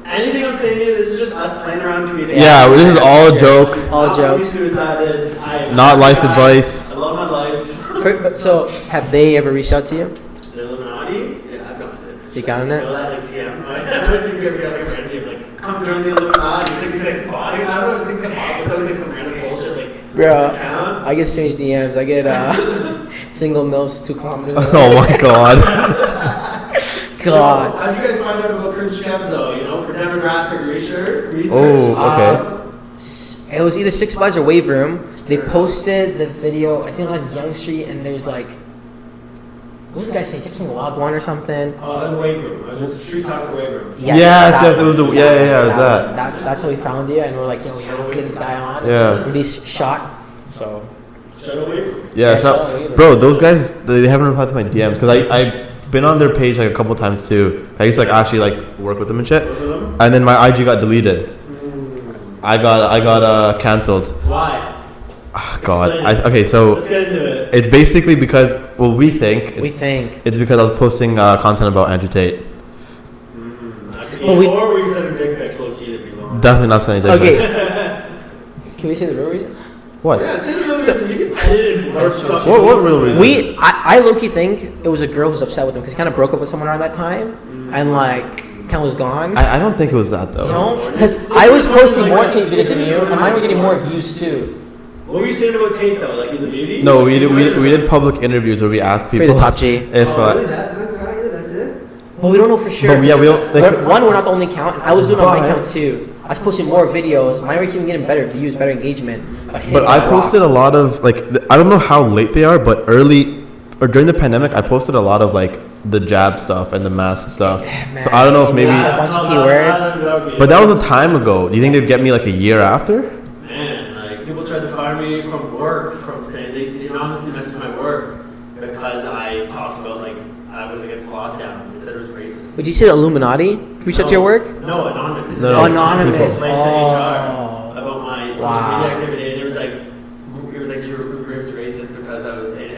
anything I'm saying here, this is just us playing around comedic. Yeah, this is all a joke. All jokes. Suicided. Not life advice. I love my life. So, have they ever reached out to you? The Illuminati? Yeah, I've gotten it. You gotten it? I know that DM. I don't know if you ever got a random DM come join the Illuminati. It's these body. I don't know if it's bot. It's always some random bullshit Bro, I get strange DMs. I get single milfs 2 kilometers away. Oh my god. God. How'd you guys find out about Cringe Kev though? For demographic research? Oh, okay. It was either 6 Buzz or Wave Room. They posted the video. I think it was on Young Street, and there's what was the guy saying? He kept saying Log One or something. Oh, the Wave Room. It was just a street talk for Wave Room. Yes, it was the it was that. That's how we found you, and we're like, yo, we have to get this guy on. Yeah. Release shot. So. Shout out Wave Room. Yeah, bro. Those guys, they haven't replied to my DMs because I've been on their page a couple times too. I used to actually work with them and shit, and then my IG got deleted. I got canceled. Why? Oh, God. Okay, so let's get into it. It's basically because we think it's because I was posting content about Andrew Tate. Or were you sending dick pics low key to people? Definitely not sending dick pics. Can we say the real reason? What? Yeah, say the real reason. You can edit it. What real reason? I low key think it was a girl who was upset with him because he kind of broke up with someone around that time and kind of was gone. I don't think it was that though. No, because I was posting more Tate videos than you, and mine were getting more views too. What were you saying about Tate though? He's a beauty? No, we did public interviews where we asked people. For the top G. If really? That's it? Well, we don't know for sure. But yeah, we don't. One, we're not the only account. I was doing it on my account too. I was posting more videos. Mine were even getting better views, better engagement. But I posted a lot of I don't know how late they are, but early or during the pandemic, I posted a lot of the jab stuff and the mask stuff. Yeah, so I don't know if maybe a bunch of keywords. But that was a time ago. Do you think they'd get me a year after? Man, people tried to fire me from work from saying they honestly messaged my work because I talked about I was against lockdown. They said it was racist. Would you say the Illuminati reach out to your work? No, anonymous. No, anonymous. They complained to HR about my social media activity, and it was you were racist because I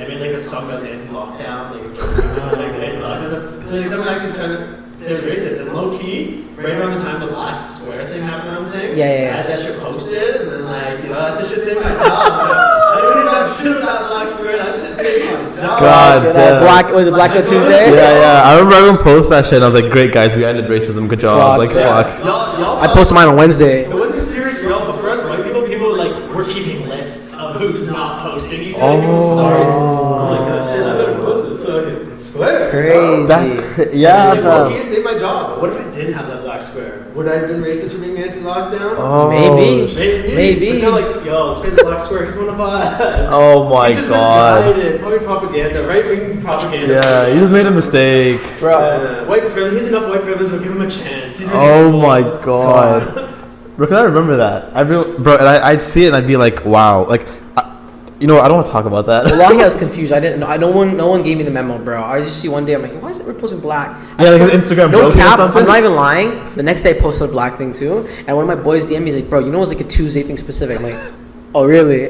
made a song about anti-lockdown, anti-lockdown. So someone actually tried to say it was racist, and low key, right around the time the blacks saved my job. So I didn't just sit with that black square. That shit saved my job. God damn. Black, was it Black Note Tuesday? Yeah. I remember everyone post that shit and I was like, great guys, we ended racism. Good job. Fuck. Y'all I posted mine on Wednesday. It wasn't serious for y'all, but for us white people like, we're keeping lists of who's not posting. You see like stories. I'm like, oh shit, I better post this fucking square. Crazy. Okay, save my job. What if I didn't have that black square? Would I have been racist for being anti-lockdown? Oh, maybe. But they're like, yo, this guy's a black square. He's one of us. Oh my just god. Misguided. Probably propaganda, right-wing propaganda. Yeah, you just made a mistake, bro. White privilege. He's enough white privilege. We'll give him a chance. Oh my god. Bro, can I remember that? Bro, and I'd see it and I'd be like, wow, like. You know what? I don't want to talk about that. Well, I was confused. I didn't know. No one gave me the memo, bro. I just see one day. I'm like, why is it posting black? Yeah, like his Instagram. No cap. I'm not even lying. The next day, I posted a black thing too, and one of my boys DM'd me. He's like, bro, you know, it was like a Tuesday thing specific. I'm like, oh really?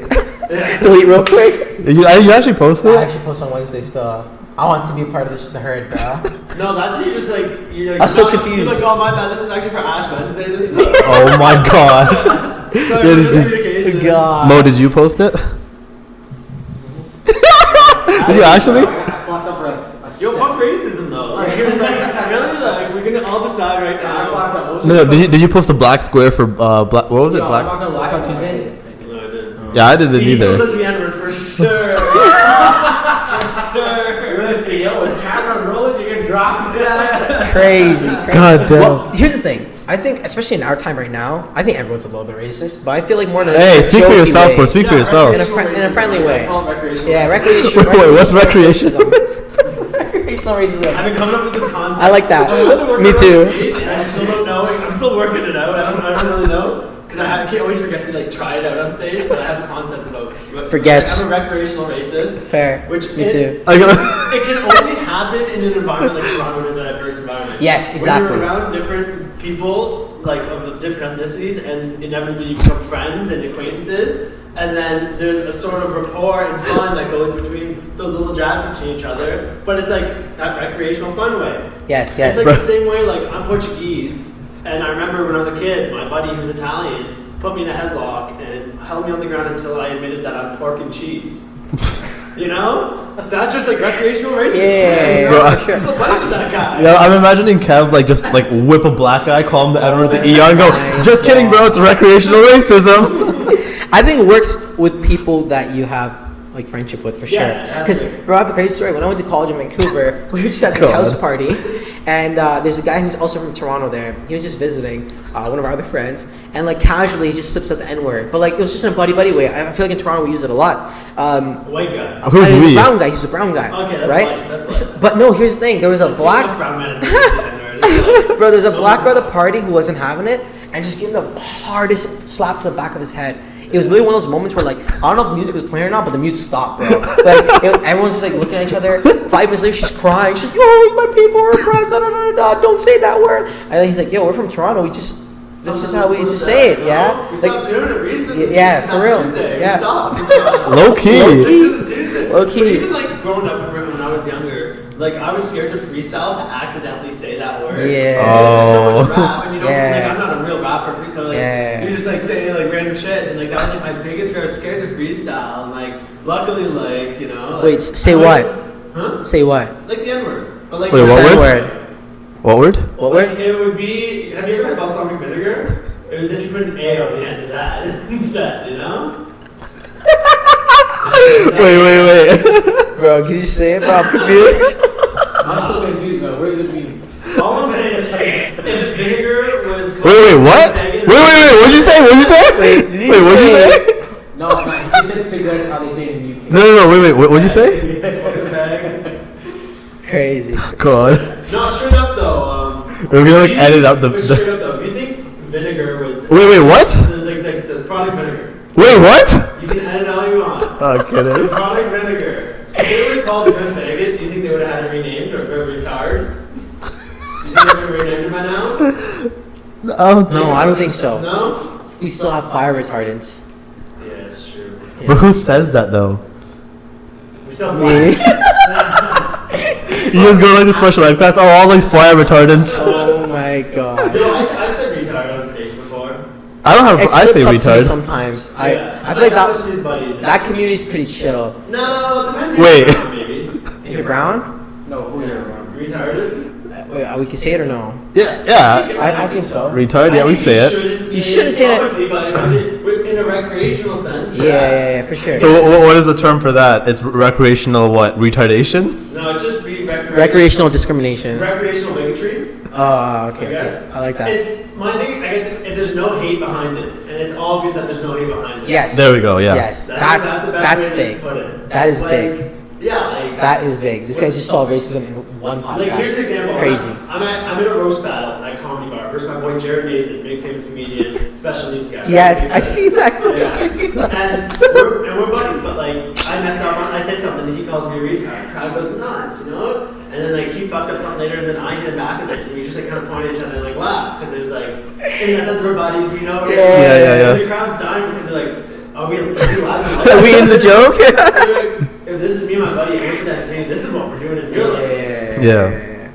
Delete real quick. You actually posted? I actually posted on Wednesday stuff. I want to be a part of the herd, bro. No, that's you just like you're I'm so confused. You're like, oh my bad. This is actually for Ash Wednesday. This is oh my gosh. Sorry for miscommunication. God. Mo, did you post it? Did you actually? Yo, fuck racism though. Like, really, like, we're gonna all decide right now. No, did you post a black square for black? What was it? Black. Black on Tuesday. No, I didn't. Yeah, I didn't He either. still says the N-word for sure. For sure. Listen, yo, when camera rolling, you're gonna drop that. Crazy. God damn. Well, here's the thing. I think, especially in our time right now, I think everyone's a little bit racist, but I feel like more than hey, speak for yourself, bro. Speak for yourself. In a friendly way. Yeah, recreation. Wait, what's recreation? Recreational racism. I've been coming up with this concept. I like that. Me too. I still don't know. I'm still working it out. I don't really know. Because I always forget to like try it out on stage, but I have a concept about forgets. I'm a recreational racist. Fair. Which me too. It can only happen in an environment like Toronto, in a diverse environment. Yes, exactly. When you're around different people, like of different ethnicities, and inevitably you become friends and acquaintances, and then there's a sort of rapport and fun that goes between those little jabs between each other. But it's like that recreational fun way. Yes. It's like the same way. Like I'm Portuguese. And I remember when I was a kid, my buddy who was Italian put me in a headlock and held me on the ground until I admitted that I'm pork and cheese. You know? That's just like recreational racism. Yeah, you know? Sure. What's the place with that guy? Yeah, I'm imagining Kev like just like whip a black guy, call him the N-word with the ER and go, just kidding, bro, it's recreational racism. I think it works with people that you have like friendship with for sure. Because bro, I have a crazy story. When I went to college in Vancouver, we were just at this house party, and there's a guy who's also from Toronto there. He was just visiting one of our other friends, and like casually he just slips out the N-word, but like it was just in a buddy way. I feel like in Toronto we use it a lot. White guy. Who's we? He's a brown guy. He's a brown guy. Okay, that's right. That's but no, here's the thing. There was a black brown man. bro. There's a black guy at the party who wasn't having it, and just gave him the hardest slap to the back of his head. It was literally one of those moments where, like, I don't know if the music was playing or not, but the music stopped, bro. Like, everyone's just like looking at each other. 5 minutes later, she's crying. She's like, "Yo, my people are oppressed. Don't say that word." And then he's like, "Yo, we're from Toronto. This is how we just say it, yeah." We stopped doing it recently. Yeah, for real. Tuesday. Yeah. Low key. But even like growing up when I was younger, like I was scared to freestyle to accidentally say that word. Yeah. There's so much rap, and you don't like I'm not a real rapper freestyle. Like you're just like saying like random shit, and like that was like my biggest fear. I was scared to freestyle, and like luckily like you know. Like, wait, say what? Huh? Say what? Like the N-word. But like wait, what word? What word? What word? Like, it would be. Have you ever heard balsamic vinegar? It was if you put an A on the end of that instead, you know. Wait. Bro, can you say it, bro? I'm confused. I'm so confused, man. What does it mean? All I'm saying is, if vinegar was. Wait, what? Wait, what'd you say? Wait, what'd you say? No, man, he said cigarettes how they say it in the UK. No, wait, what'd you say? Crazy. God. No, straight up though. We're gonna like edit out the. Straight up though, if you think vinegar was. Wait, what? Like the product vinegar. Wait, what? You can edit all you want. Oh, kidding. Product vinegar. If it was called the faggot, do you think they would have had it renamed or very retard? Do you think they would have renamed it by now? No, I don't think so. No? We still have fire retardants. Yeah, it's true. But who says that though? We still have You just go like the special ed class. Oh, all these fire retardants. Oh my god. No, I've said retard on stage before. I don't have. I say retard. Sometimes I feel like that community is pretty chill. No, it depends. Wait. Maybe. If you're brown? No, who you're brown? Retarded. Wait, we can say it or no? Yeah. I think so. Retard. Yeah, we say it. You shouldn't say it. But in a recreational sense. Yeah, for sure. So what is the term for that? It's recreational what? Retardation? No, it's just recreational discrimination. Recreational bigotry. Oh, okay. I like that. It's my thing. I guess if there's no hate behind it, and it's obvious that there's no hate behind it. Yes. There we go. Yeah. Yes. The best That's way big. to put it. That is like, big. Yeah, like that is big. This guy just solved racism in one podcast. Like here's an example. Crazy. I'm in a roast battle at Comedy Bar versus my boy Jared Nathan, big famous comedian, special needs guy. Yes, I see that. Yeah. I see that. And we're buddies, but like I mess up, I say something, and he calls me a retard. Crowd goes nuts, you know. And then like he fucked up something later, and then I hit him back with it, and we just like kind of point at each other and like laugh because it was like in that sense we're buddies, you know. Yeah. And the crowd's dying because they're like, are we laughing? Are we in the joke? If this is me and my buddy, and we're entertaining, this is what we're doing in real life. Yeah.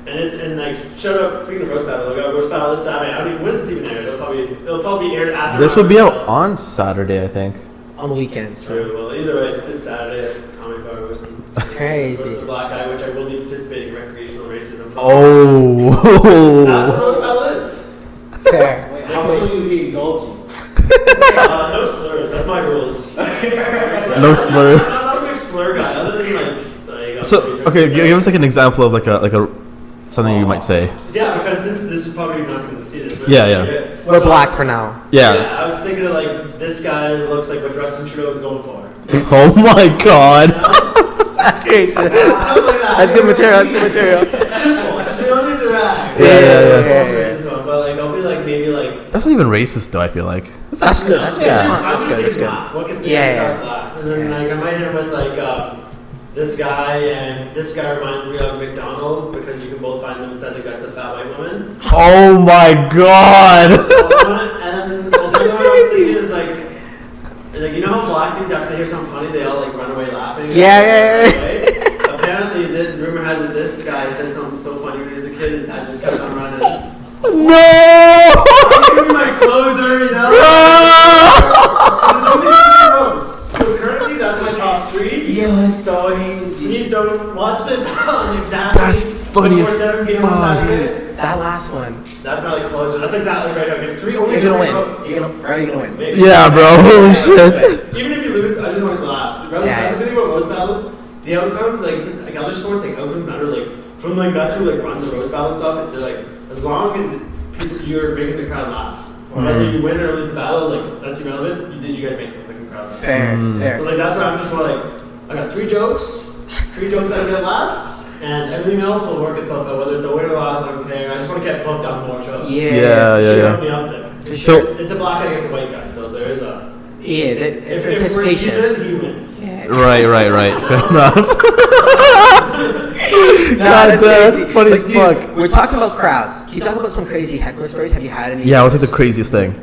And like shut up. Speaking of roast battle, we got roast battle this Saturday. I don't even when is this even aired? It'll probably be aired after. This would be out on Saturday, I think. On the weekends. True. Well, either way, it's this Saturday at Comedy Bar roasting. Crazy. Roast the black guy, which I will be participating in recreational racism. Oh. That's what roast battle is. Fair. Wait, how much will you be indulging? No slurs. That's my rules. No slur. I'm not a big slur guy. Other than like. So okay, give us like an example of like a something you might say. Yeah, because since this is probably not going to see this. Yeah. We're black for now. Yeah. I was thinking of like this guy looks like what Justin Trudeau is going for. Oh my god. That's crazy. That's good material. That's good material. Yeah. But like I'll be like maybe like. That's not even racist though. I feel like. That's good. That's good. That's good. What can Yeah. And then like I might hit him with like this guy and this guy reminds me of McDonald's because you can both find them inside the guts of fat white women. Oh my god. And the other one I was thinking is like you know how black dudes after they hear something funny they all like run away laughing. Yeah. Apparently, the rumor has it this guy said something so funny when he was a kid, his dad just kept on running. No! Give me my closer, you know? It's only 3 rows. So currently, that's my top 3. Yeah, so please don't watch this on exactly. That's funny as 7 p.m. on Saturday. That last one. That's my like closer. That's exactly right now. It's 3 only. You're gonna win. Rows. You're gonna win. Maybe. Yeah, bro. Holy shit. Even if you lose, I just want to laugh. That's the good thing about roast battles. The outcomes, like other sports, like outcomes matter. Like from like guys who like run the roast battle stuff, they're like as long as you're making the crowd laugh, whether you win or lose the battle, like that's irrelevant. You guys make the crowd laugh. Fair. So like that's why I'm just more like I got 3 jokes that get laughs, and everything else will work itself out. Whether it's a win or loss, I don't care. I just want to get booked on more shows. Yeah. Put me up there. So it's a black guy against a white guy, so there is a. It's if participation. We're even, he wins. Yeah. Right. Fair enough. That's funny as fuck. We're talking about crowds. Can you talk about some crazy heckler stories? Have you had any? Yeah, what's like the craziest thing?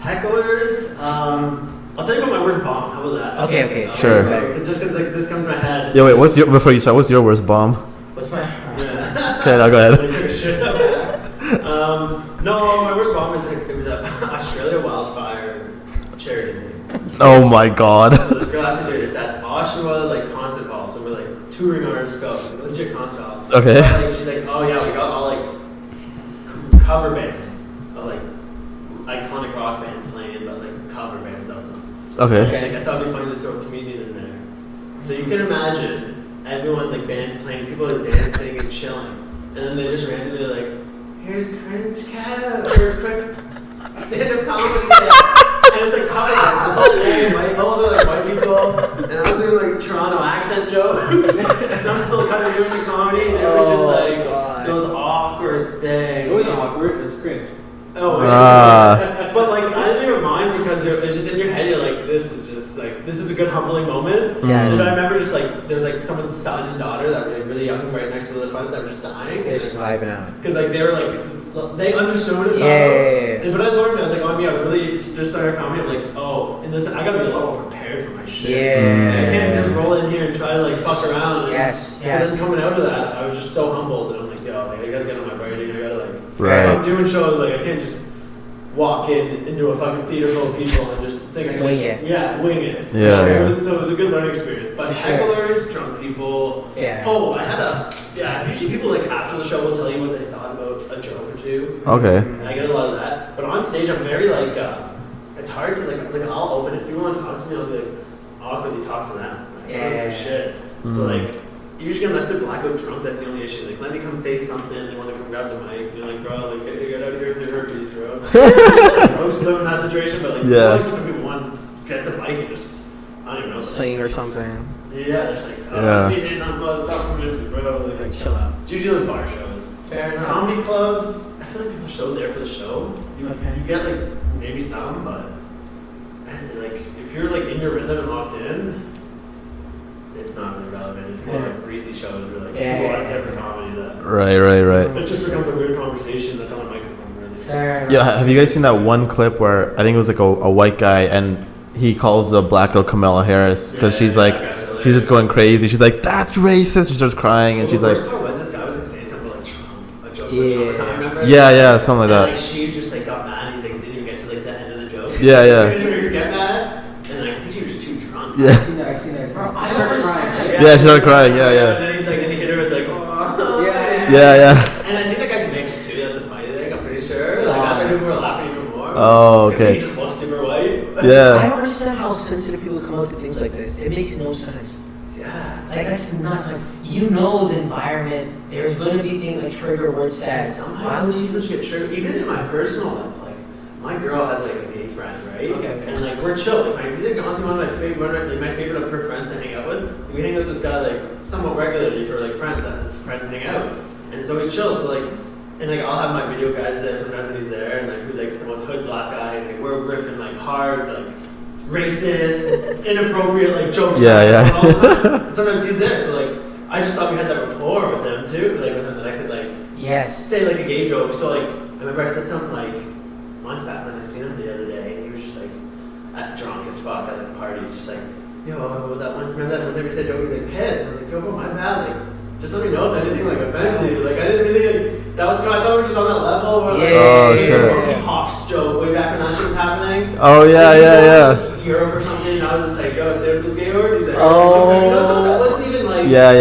Hecklers. I'll tell you about my worst bomb. How about that? Okay. Sure. Just because like this comes to my head. Yeah, wait. Before you start? What's your worst bomb? What's my? Yeah. Okay, now go ahead. No, my worst bomb was like it was a Australia wildfire charity thing. Oh my god. So this girl asked me to do it. It's at Oshawa like concert hall. So we're like touring artists go. It's like legit concert hall. Okay. So, like, she's like, oh yeah, we got all like cover bands of like iconic rock bands playing, but like cover bands of them. Okay. And, like, I thought it'd be funny to throw a comedian in there. So you can imagine everyone like bands playing, people are dancing and chilling, and then they just randomly like, here's Cringe Kev for a quick stand-up comedy set. And it's like cover bands, so it's all the like white people, and I'm doing like Toronto accent jokes, and I'm still kind of doing the comedy, and it was just like those awkward things. It wasn't awkward, it was cringe. Oh, but like I didn't even mind because it's just in your head. You're like, this is a good humbling moment. Yes. And I remember just like there's like someone's son and daughter that were like, really young, right next to the front, that were just dying. They're just vibing out. Because like they were like they understood what it was Yeah. But I learned I was like on me. I was really just started comedy. I'm like, oh, and listen, I gotta be a lot more prepared for my shit. Yeah. I can't just roll in here and try to like fuck around. Yes. So then coming out of that, I was just so humbled, and I'm like, yo, like I gotta get on my writing. I gotta like. Right. If I'm doing shows, like I can't just walk into a fucking theater full of people and just think I wing it. Yeah, wing it. Yeah. So it was a good learning experience. But hecklers, drunk people. Yeah. Oh, usually people like after the show will tell you what they thought about a joke or two. Okay. I get a lot of that. But on stage, I'm very like, it's hard to like I'll open it. If people want to talk to me, I'll like awkwardly talk to them. Like, shit. Mm-hmm. So like, usually unless they're blackout drunk, that's the only issue. Like, let me come say something. They want to come grab the mic. You're like, bro, like, get out of here with your herpes, bro. Roast them in that situation, but like, drunk people want to get the mic and just, I don't even know. Sing or something. Yeah, they're just like, let me say something about something, bro. Like, chill out. It's usually those bar shows. Fair enough. Comedy clubs, I feel like people show there for the show. You get like maybe some, but like if you're like in your rhythm and locked in, it's not really relevant. It's more like greasy shows where like people aren't there for comedy. That Right. it just becomes a weird conversation that's on a microphone. Really. Fair enough. Yeah, have you guys seen that one clip where I think it was like a white guy and he calls the black girl Kamala Harris because she's like, she's just going crazy. She's like, that's racist. She starts crying and she's like, this guy was like saying something like Trump, a joke about Trump or something. Remember? Yeah, something like that. Like she just like got mad. He's like, didn't even get to like the end of the joke. Yeah. He was getting mad, and like, I think she was just too drunk. Yeah. I've seen that. I started crying. Yeah, she started crying. Yeah. And then he's like, then he hit her with like, oh. Yeah. And I think that guy's mixed too. That's a funny thing. I'm pretty sure. Like that's why people were laughing even more. Oh, okay. He just looks super white. Yeah. I don't understand how sensitive people come out to things like this. It makes no sense. Yeah. Like that's nuts. Like the environment. There's gonna be things like trigger words said. Why would people get triggered? Even in my personal life, like my girl has like a gay friend, right? Okay. And like we're chill. Like honestly, one of my favorite of her friends to hang out with. We hang out with this guy like somewhat regularly for like friends that his friends hang out, and it's always chill. So like. And like I'll have my video guys there sometimes when he's there, and like who's like the most hood black guy, and like we're riffing like hard, like racist, inappropriate like jokes. Yeah. All the time. And sometimes he's there, so like I just thought we had that rapport with him too, like with him that I could like say like a gay joke. So like I remember I said something like months back when I seen him the other day, and he was just like drunk as fuck at like parties, just like yo that one. Remember that whenever he said joke, he was like pissed. And I was like yo, but my bad, like. Just let me know if anything like offends you. Like I didn't really. That was kind of, I thought we were just on that level. Where, sure. Hawks joke way back when that shit was happening. Oh yeah. Europe or something. And I was just like, yo, stay with this gay org. He's like, oh. That wasn't even like. Yeah.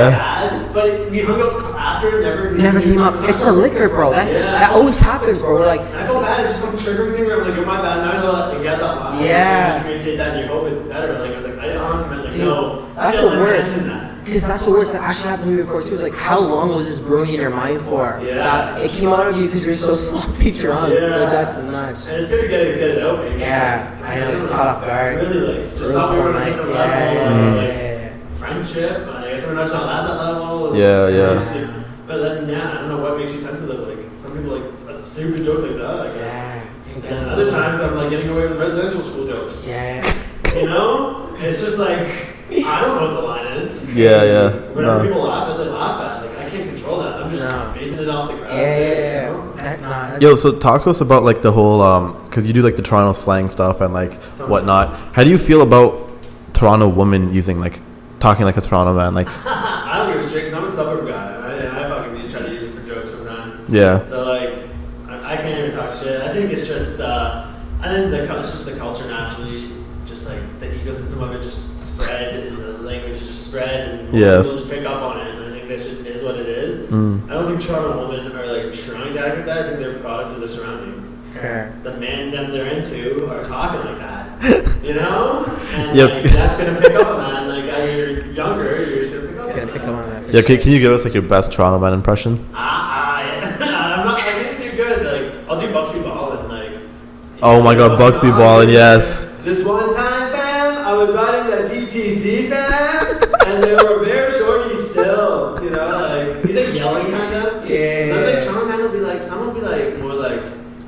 Bad, but we hung up after. Never came up. It's the liquor, bro. That always happens, bro. We're like. And I felt bad. It's just some triggering thing where I'm like, you're my bad. Now I know that you get that line. Yeah. You communicate that, and you hope it's better. Like I was like, I honestly meant like, no. That's the worst. Because that's the worst that actually happened to me before too. It's like, how long was this brewing in your mind for? Yeah. It came out of you because you're so sloppy drunk. Yeah. Like, that's nuts. And it's good to get it out. Yeah, I know. It's caught off guard. Really, like, just thought we were on a different level. Friendship, I guess we're not at that level. Yeah. But then, I don't know what makes you sensitive. Like, some people like a stupid joke like that, I guess. And other times I'm like getting away with residential school jokes. You know? It's just like, I don't know what the line is. Whenever people laugh at, they laugh at. Like I can't control that. I'm just basing it off the crowd. Yo, so talk to us about like the whole because you do like the Toronto slang stuff and like whatnot. How do you feel about Toronto women using like talking like a Toronto man? Like I don't give a shit because I'm a suburb guy and I fucking try to use it for jokes sometimes. Yeah. So like I can't even talk shit. I think it's just it's just the culture naturally, just like the ecosystem of it just spread and the language just spread and people just pick up on it, and I think that just is what it is. I don't think Toronto women are like trying to act like that. I think they're a product of their surroundings. The man them they're into are talking like that, you know, and like, that's gonna pick up, man. Like as you're younger, you're just gonna pick up on that. Yeah, can you give us like your best Toronto man impression? I didn't do good. Like I'll do Bugsby Ballin', like. Oh my God, Bugsby Ballin', yes. This one time, fam, I was riding the TTC, fam, and there were bare shorties still, you know, like, he's like yelling kind of. Then like Toronto man will be like, some will be like, more like,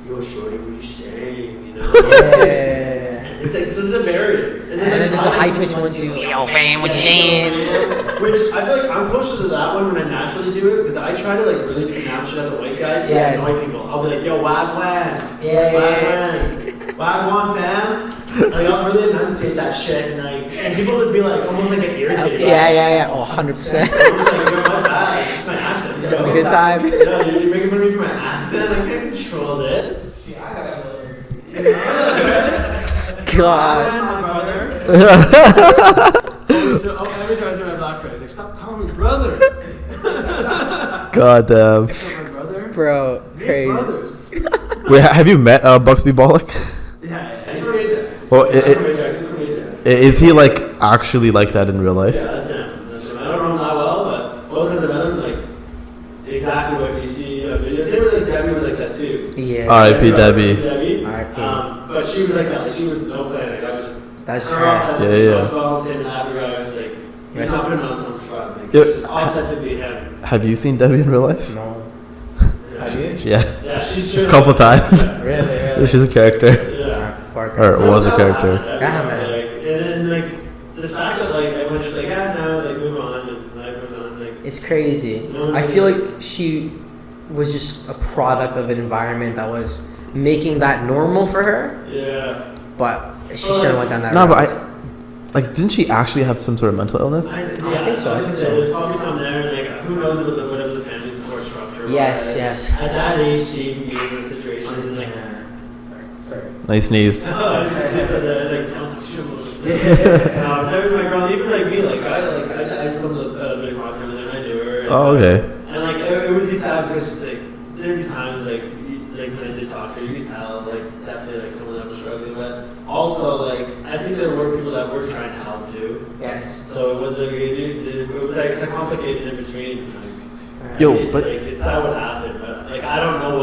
yo, shorty, what are you saying, you know? And it's like, so there's a variance. And then there's a high pitched one too. Yo, fam, what you saying? Which I feel like I'm closer to that one when I naturally do it, because I try to like really pronounce it as a white guy to annoy people. I'll be like, yo, wagwan. Wagwan, fam. Like, I'll really enunciate that shit, and like, and people would be like, almost like get irritated. Oh, 100%. I'm just like, you're my bad. It's just my accent. Just having a good time. You're making fun of me for my accent. I can't control this. I gotta God. My brother. Every time I see my black friend, he's like, stop calling me brother. God damn. My brother. Bro, crazy. Brothers. Wait, have you met Buxby Bollock? Yeah. He's from India. Well, is he like actually like that in real life? Yeah, that's him. I don't know him that well, but both times I met him, like exactly what you see. Same with like Debbie was like that too. Yeah. R.I.P. Debbie. R.I.P. But she was like that. Like she was no plan. Like that was just. That's her right. off, Yeah. Well, same in that regard. It's like he's not putting on some front. Like Yeah. it's just authentically him. Have you seen Debbie in real life? No. Yeah. Have you? Yeah. Yeah, she's sure. A couple times. Really? She's a character. Yeah. Or was a character. Yeah, man. Like, and then like the fact that like everyone's just like no, like move on and life goes on. Like It's crazy. I feel like she was just a product of an environment that was making that normal for her, yeah. but she shouldn't have went down that No, route. but didn't she actually have some sort of mental illness? I think so. There's probably some there. Like who knows whatever the family support structure. Yes, was. yes. At that age, she even gave the situations and like. Sorry. I sneezed. No, I was like, don't touch him. My girl, even like me, like I filmed a bit of content with her and I knew her. And, Oh, okay. And like it would be sad because like there'd be times like when I did talk to her, you could tell like definitely like someone that was struggling, but also like I think there were people that were trying to help too. Yes. So it was like it was like it's a complicated in between. Like, Yo, but like it's sad what happened, but like I don't know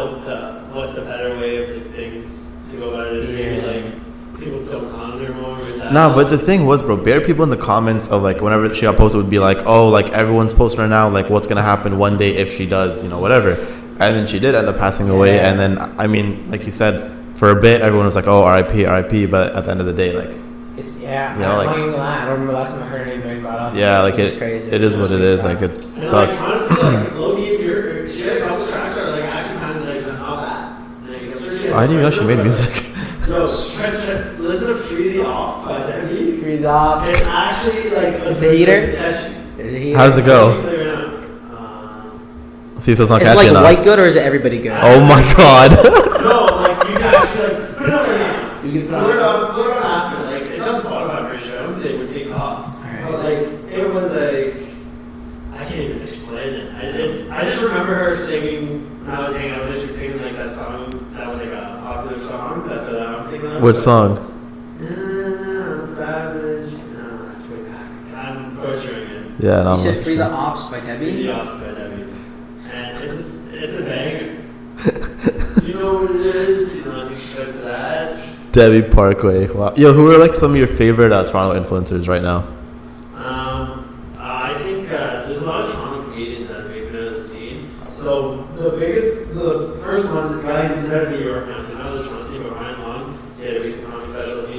what the better way of the things to go about it is. Maybe like people don't comment her more. No, but the thing was, bro, bare people in the comments of like whenever she got posted would be like, oh, like everyone's posting her now, like what's gonna happen one day if she does, whatever. And then she did end up passing away, and then I mean, like you said, for a bit everyone was like, oh, R.I.P., R.I.P., but at the end of the day, like, It's, I'm not gonna lie, I don't remember last time I heard her name being brought up. yeah, like it's crazy. it is what it is, like it sucks. Like, honestly, like Loki, your shit, a couple tracks are like actually kind of like not bad. Like, I'm sure she I didn't even know she made music. Yo, listen to Free the Ops by Debbie. Free the Ops. It's actually like It's a heater? It's Is it here? How does it go? See, so it's not Is it catchy like enough. white good or is it everybody good? Oh my god. No, like you can actually like put it on right now. You can Put it on after. Like it's on Spotify pretty sure. I don't think it would take off. Alright. But like it was like I can't even explain it. I just remember her singing when I was hanging out with her. She was singing like that song that was like a popular song. That's what I'm thinking of. Which song? I'm savage. No, that's way back. I'm butchering it. Yeah, no. You said Free the Ops by Free Debbie? the Ops by Debbie. And it's a banger. You know what it is? I think she goes to that. Debbie Parkway. Wow. Yo, who are like some of your favorite Toronto influencers right now? I think there's a lot of Toronto comedians that are making it as a scene. So the first one, the guy who's out of New York now, so now there's Toronto scene, but Ryan Long, he had a recent comedy special. He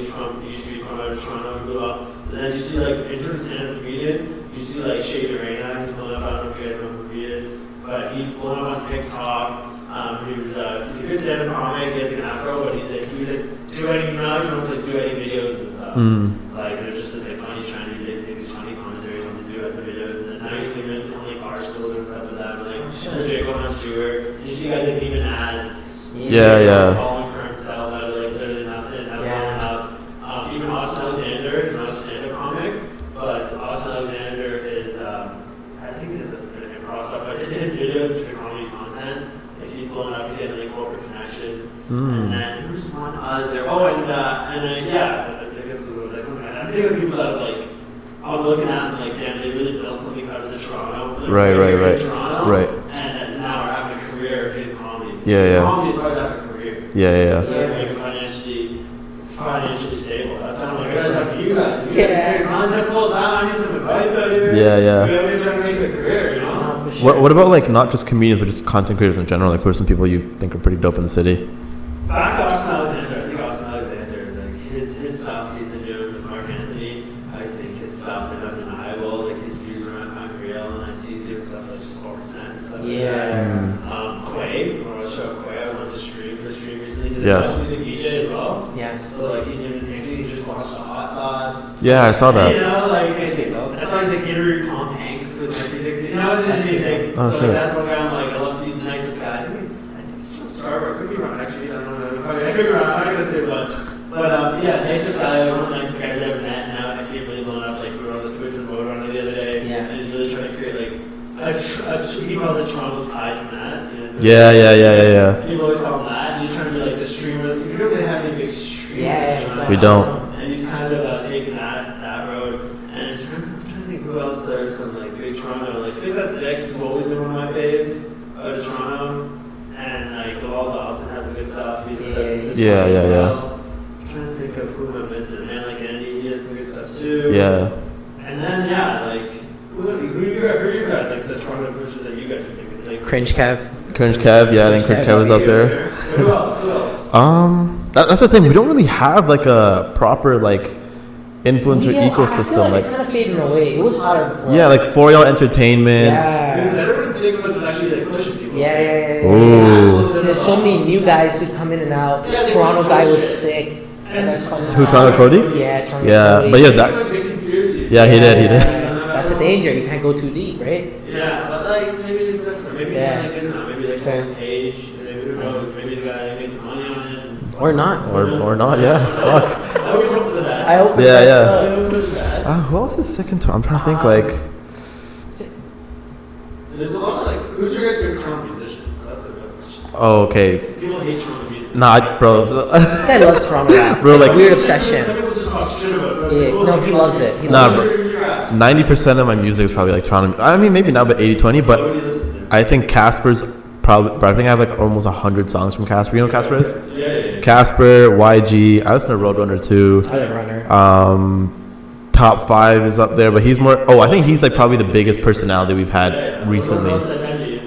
used to be from out of Toronto, he blew up. And then you see like in terms of stand-up comedians, you see like Shay Dorena, he's blown up. I don't know if you guys know who he is, but he's blown up on TikTok. He's a good stand-up comic. He has an afro, but he was like duetting videos and stuff. Like it's just this like funny, trying to make these funny commentaries on the duets and videos, and then now he's even on like Barstool and stuff like that. But like Rajakulam on tour, and you see guys like even as falling for himself out of like literally nothing, blowing up. Even Austin Alexander is not a stand-up comic, but Austin Alexander is I think he's an improv stuff, but his videos are comedy content. He's blown up, he's getting like corporate connections. And then who's one other? Oh, and yeah, I guess it was like, I'm thinking of people that like, I'm looking at them like, damn, they really built something out of the Toronto. Like, Right. Toronto, Right. And now are having a career in comedy. Yeah. Comedy is hard to have a career. Yeah. It's like financially stable. That's why I'm like, I gotta talk to you guys. Yeah. Content full time, I need some advice out here. Yeah. We're trying to make a career, For sure. What about like not just comedians but just content creators in general? Like who are some people you think are pretty dope in the city? Back to Austin Alexander. I think Austin Alexander, like his stuff he's been doing with Mark Anthony, I think his stuff is undeniable. Like his views are unreal, and I see he's doing stuff like Sportsnet and stuff like that. Quay, I want to show Quay. I was on his stream recently. He's a music DJ as well. Yes. So like he's doing his thing. He just launched a hot sauce. Yeah, I saw that. That's why he's like interviewed Tom Hanks with like music. That's so sure. that's one guy I'm like, I love to see the nicest guy. I think he's from Starbucks. Could be wrong actually. I don't know. I could be wrong. I'm not gonna say too, but yeah, nicest guy, one of the nicest guys I've ever met. Now I see him really blowing up. Like we were on the Twitch with Roadrunner the other day. Yeah. And he's really trying to create like he calls it Toronto's Kai Snap. Yeah. People always call him that. And he's trying to be like the streamers. We don't really have any big streamers. Yeah. We don't. And he's kind of taken that road. And I'm trying to think who else there's some like big Toronto. Like 6 at 6 has always been one of my faves out of Toronto. And like Bilal Dawson has some good stuff. Yeah. I'm trying to think of who I'm missing. And like Andy, he has some good stuff too. Yeah. And then like who are you guys like the Toronto pushers that you guys are thinking? Like, Cringe Kev. Cringe Kev, yeah, I think Cringe Kev is up there. Who else? That's the thing. We don't really have like a proper like influencer ecosystem. I feel like it's kind of fading away. It was hotter before. Yeah, like For Y'all Entertainment. Yeah. Because everyone's sick was actually like pushing people. Yeah. Ooh. There's so many new guys who come in and out. Yeah, Toronto guy was sick. And that's funny. Who, Toronto Cody? Yeah, Toronto Yeah, Cody. but yeah, he did. That's the danger. You can't go too deep, right? Yeah, but like maybe that's maybe like good enough. Maybe like someone's page, and maybe who knows? Maybe the guy made some money on it. Or not. Or not, yeah. Fuck. I always hope for the best. I hope for the best. Who else is second to? I'm trying to think like. There's a lot of like, who's your guys' favorite Toronto musicians? That's a real question. Oh, okay. People hate Toronto music. Nah, bro. This guy loves Toronto rap. Bro, like weird obsession. Some people just talk shit about it. Yeah, no, he loves it. He Nah, loves bro. it. 90% of my music is probably like Toronto. I mean, maybe now, but 80-20. But I think Casper's probably. But I think I have like almost 100 songs from Casper. You know who Casper is? Yeah. Casper, YG. I listen to Roadrunner too. I like Runner. Top 5 is up there, but he's more. Oh, I think he's like probably the biggest personality we've had recently.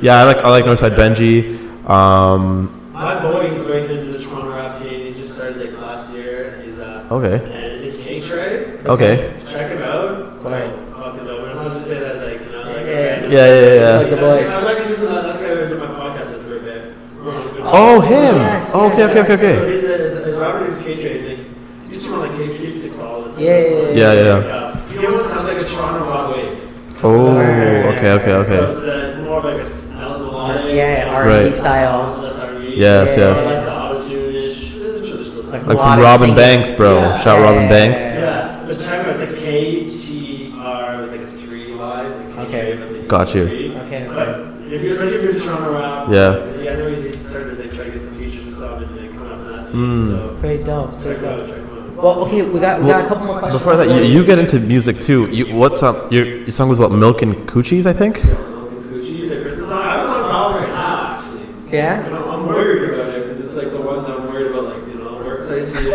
Yeah, I like Northside Benji. My boy is breaking into the Toronto rap scene. He just started like last year. And he's Okay. And it's K-Trade. Okay. Check him out. Go ahead. I'm not just saying that as like like Yeah. Like the boys. I was actually doing that. That's why I was doing my podcast with for a bit. Oh, him. Yes, Okay. So his rapper name's K-Trade. Like, he's from like K-6 Solid. Yeah. He almost sounds like a Toronto rock wave. Oh, okay. So it's more of like a melodic. Yeah, R&B style. Yes. Like some Robin Banks, bro. Shout Robin Banks. Yeah, but check out, it's like KTR with like a 3Y. Okay. Got you. Okay. But especially if you're Toronto rap, Yeah. because I know he started like trying to get some features and stuff and like coming up in that scene. So Very dope. check him out. Well, okay, we got a couple more questions. Before that, you get into music too. What's up? Your song was what? Milk and Coochies, I think. Gucci, the Christmas song. I have a song called right now, actually. Yeah. I'm worried about it because it's like the one that I'm worried about, like workplace. So it's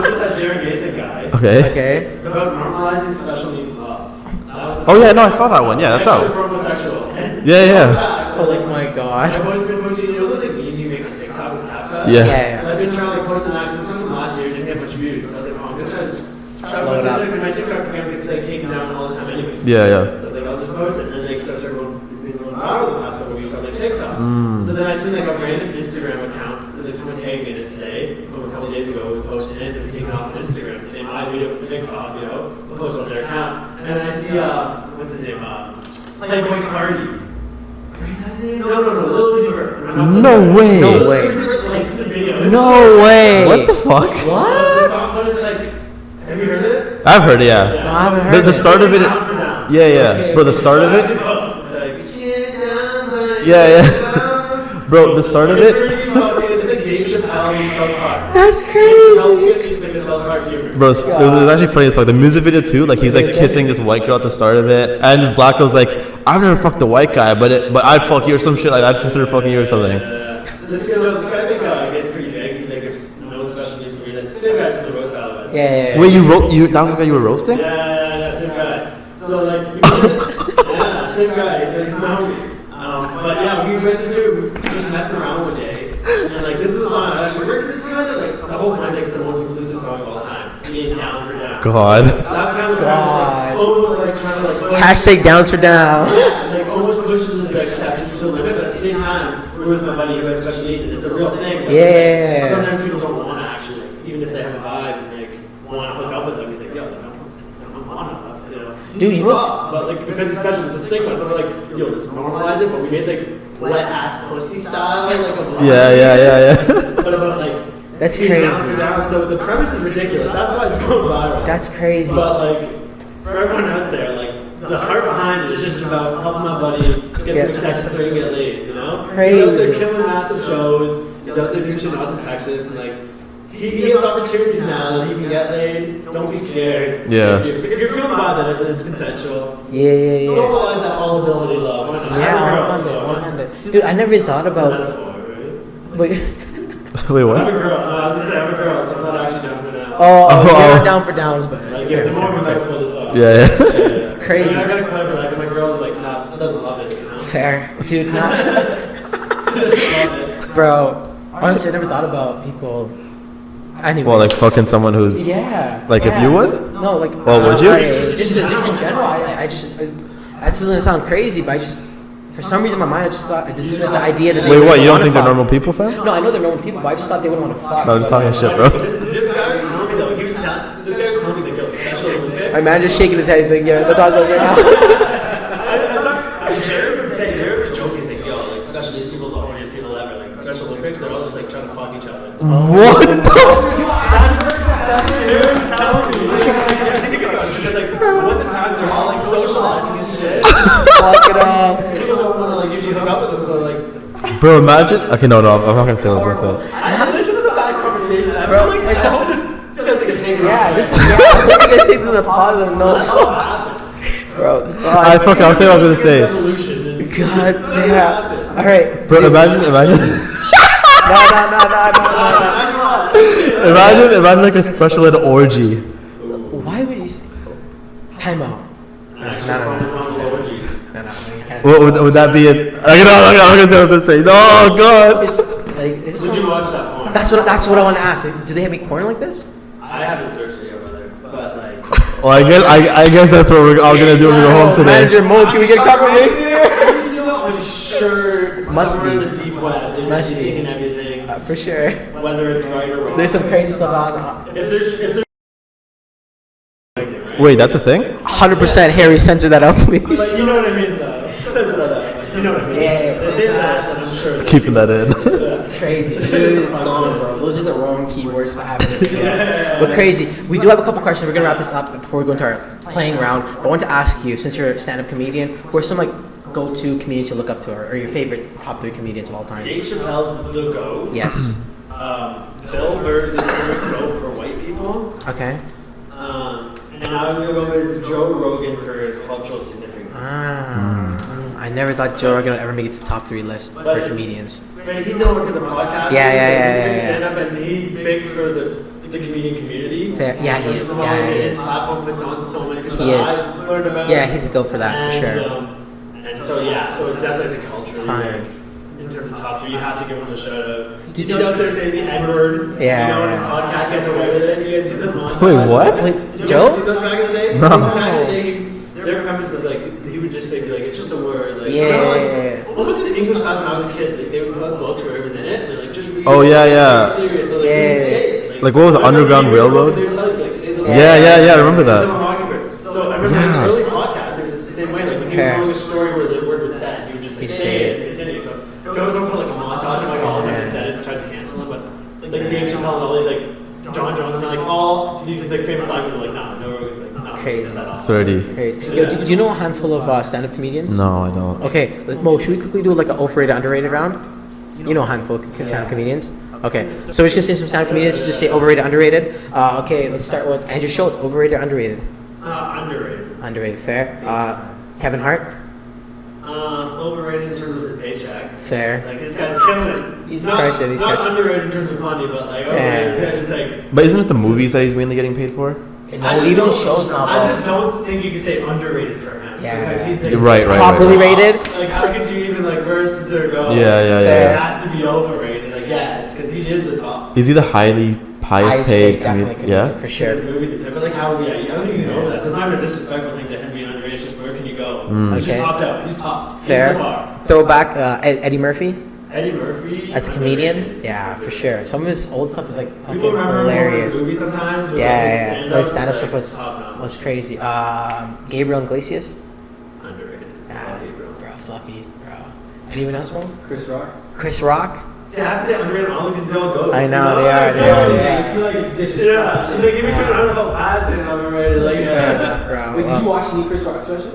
with that Jared Nathan guy. Okay. It's about normalizing special needs love. Oh yeah, no, I saw that one. Yeah, that's out. Homosexual. Yeah. Oh my god. I've always been posting, those like memes you make on TikTok with Tapka? Yeah. So I've been trying to like posting that because it's something last year didn't get much views. So I was like, I'm gonna try to Blow it up. because my TikTok account gets like taken down all the time anyway. Yeah. So I was like, I'll just post it, and then like started being viral the past couple of weeks on like TikTok. So then I seen like a random Instagram account, like someone tagged me in it today from a couple of days ago, was posting it, it was taken off on Instagram, the same video from TikTok, they'll post on their account, and then I see what's his name, Playboy Cardi. Is that his name? No, Lil Uzi Vert. No way. No way. Like the video. No way. What the fuck? What? But it's like, have you heard of it? I've heard it. Yeah. No, I haven't heard The it. start of it. Down for now. Yeah. Okay. Bro, the start of it. It's like, shit down, Yeah. Bro, the start of it. It's like Dave Chappelle and South Park. That's crazy. It's like a South Park humor. Bro, it was actually funny as fuck. The music video too, like he's like kissing this white girl at the start of it, and this black girl's like, I've never fucked a white guy, but I'd fuck you or some shit like I'd consider fucking you or something. This guy I think getting pretty big. He's like, there's no special needs for me. That's the same guy from the roast battle. Yeah. Wait, that was the guy you were roasting? Yeah, same guy. So like, we same guy. He's my homie. But yeah, we went to just messing around one day, and like this is a song I actually worked. This is kind of like the whole point, like the most inclusive song of all time. Being down for down. God. That's kind of like, almost like trying to like Hashtag downs for down. Yeah, it's like almost pushes the acceptance to the limit, but at the same time, we're with my buddy who has special needs, and it's a real thing. Like, Yeah. Sometimes people don't want to actually, even if they have a vibe and like want to hook up with them, he's like, yo, like, I don't want to, Dude, you know what's... But like, because it's special, it's a stigma, so we're like, yo, let's normalize it, but we made like wet ass pussy style, like a vlog. Yeah. But about like, That's he's crazy. down for down. So the premise is ridiculous. That's why it's going viral. That's crazy. But like, for everyone out there, like the heart behind it is just about helping my buddy get some sex so he can get laid. You know, crazy. He's out there killing massive shows. He's out there doing shit in Austin, Texas, and like. He has opportunities now that he can get laid. Don't be scared. Yeah. If you're feeling bad, then it's consensual. Yeah. Don't realize that all ability love. Yeah, 100. Dude, I never even thought about. It's a metaphor, right? Wait. Wait, I what? have a girl. No, I was gonna say I have a girl, so I'm not actually down for now. You're down for downs, but. Like, it's more of a metaphor this song. Yeah. Crazy. I gotta clarify that because my girl is like, nah, doesn't love it. You know? Fair. Dude, not. Doesn't love it. Bro, honestly, I never thought about people. Anyways. Well, like fucking someone who's. Yeah. Like, if you would? No, like. Well, would you? Just in general, I just. That doesn't sound crazy, but I just. For some reason, in my mind, I just thought this is the idea that they. Wait, what? wouldn't You don't wanna think they're fuck. normal people, fam? No, I know they're normal people, but I just thought they wouldn't want to fuck. No, I'm just talking shit, bro. This guy was telling me though, this guy was telling me like, yo, Special Olympics. My man just shaking his head. He's like, yeah, the dog goes right now. Jared was joking. He's like, yo, like, especially these people, the horniest people ever, like Special Olympics, they're all just like trying to fuck each other. What the? That's what Jared was telling me. Because like, what's the time they're all like socializing and shit. Fuck it up. People don't want to like usually hook up with them, so like. Bro, imagine. Okay, no, I'm not gonna say what I'm gonna say. This is a bad conversation. I Bro, feel like it's I hope this doesn't get taken. Yeah, this is. Yeah, I'm gonna say to the positive no. Bro, I fuck. I'll say what I was gonna say. God damn. All right. Bro, imagine. No. Imagine like a special ed orgy. Why would you? Time out. No. Would that be it? I'm gonna say what I was gonna say. No, God. Would you watch that porn? That's what I want to ask. Do they make porn like this? I haven't searched it yet, brother. But like. Well, I guess that's what we're all gonna do when we go home today. Manager Mo, can we get confirmation here? I'm sure Must somewhere be. in the deep web there's Must be. anything and everything. For sure. Whether it's right or wrong. There's some crazy stuff on. If there's Wait, that's a thing? 100% Harry, censor that out, please. But you know what I mean, though. Censor that out. You know what I mean. Yeah. If they did that, then I'm sure. Keeping that in. Crazy. Dude, gone, bro. Those are the wrong keywords to have in the video. But crazy. We do have a couple questions. We're gonna wrap this up before we go into our playing round. But I want to ask you, since you're a stand-up comedian, who are some like go-to comedians you look up to, or your favorite top 3 comedians of all time? Dave Chappelle's the GOAT. Yes. Bill Burr's the GOAT for white people. Okay. And I'm gonna go with Joe Rogan for his cultural significance. I never thought Joe Rogan would ever make it to top 3 list for comedians. Man, he's known because of podcasts. Yeah. He's big stand-up and he's big for the comedian community. Fair. Yeah, he is. Yeah, he His is. platform puts on so many people He is. that I've learned about. Yeah, he's a go for that, for sure. And so that's as a culture. Fine. In terms of top 3, you have to give him a shout out. He's out there saying the N-word. Yeah. You know, on his podcast, getting away with it. You guys see those? Wait, what? Did Joe? you see those back in the day? No. Back in the day, their premise was like, he would just say, like, it's just a word. Like, Yeah. remember, like, what was it in English class when I was a kid? Like, they would put up books where it was in it, and they're like, just read Oh, it. yeah, Like, yeah. it's serious. So, like, Yeah. you say it. Like, what was it, Underground Railroad? They would tell you, like, say the Yeah, I remember that. So I remember in the early podcasts, it was just the same way. Like, when he was telling a story where the word was said, he would just like, say it and continue. So if I was going to put like a montage of like all the times he said it and tried to cancel him, but like Dave Chappelle and all these like John Jones and like all these like favorite black people like, nah, no, like, nah, Crazy. this is that awesome. 30. Crazy. Yo, do you know a handful of stand-up comedians? No, I don't. Okay, Mo, should we quickly do like an overrated, underrated round? You know a handful of stand-up comedians? Okay, so we're just gonna say some stand-up comedians, just say overrated, underrated. Okay, let's start with Andrew Schultz, overrated, underrated? Underrated. Underrated, fair. Kevin Hart? Overrated in terms of his paycheck. Fair. Like, this guy's killing it. He's not, crushing, he's not crushing. underrated in terms of funny, but like, overrated. Yeah. It's just like, But isn't it the movies that he's mainly getting paid for? No, even the shows now, I bro. just don't think you can say underrated for him. Yeah. Because he's like, Right. Properly rated? Like, how could you even, like, where does there go? Yeah. It has to be overrated. Like, yes, because he is the top. Is he the highest paid comedian? Yeah. For The sure. movies and stuff, but like, how, yeah, I don't think you know that. So it's not even a disrespectful thing to him being underrated. It's just, where can you go? He's Okay. just topped out. He's top. Fair. He's the bar. Throwback, Eddie Murphy? Eddie Murphy. As a comedian? Yeah, for sure. Some of his old stuff is like fucking People remember him hilarious. from movies sometimes. But Yeah. His stand-up like, stuff top-notch. was crazy. Gabriel Iglesias? Underrated. Ah, Quality, bro. bro, fluffy, bro. Anyone else, bro? Chris Rock. Chris Rock? See, I have to say underrated only because they all go. I know, they are. I feel like it's disrespectful. Yeah, like, if you could, I don't know about pass and underrated. Like, Bro. Wait, did you watch the Chris Rock special?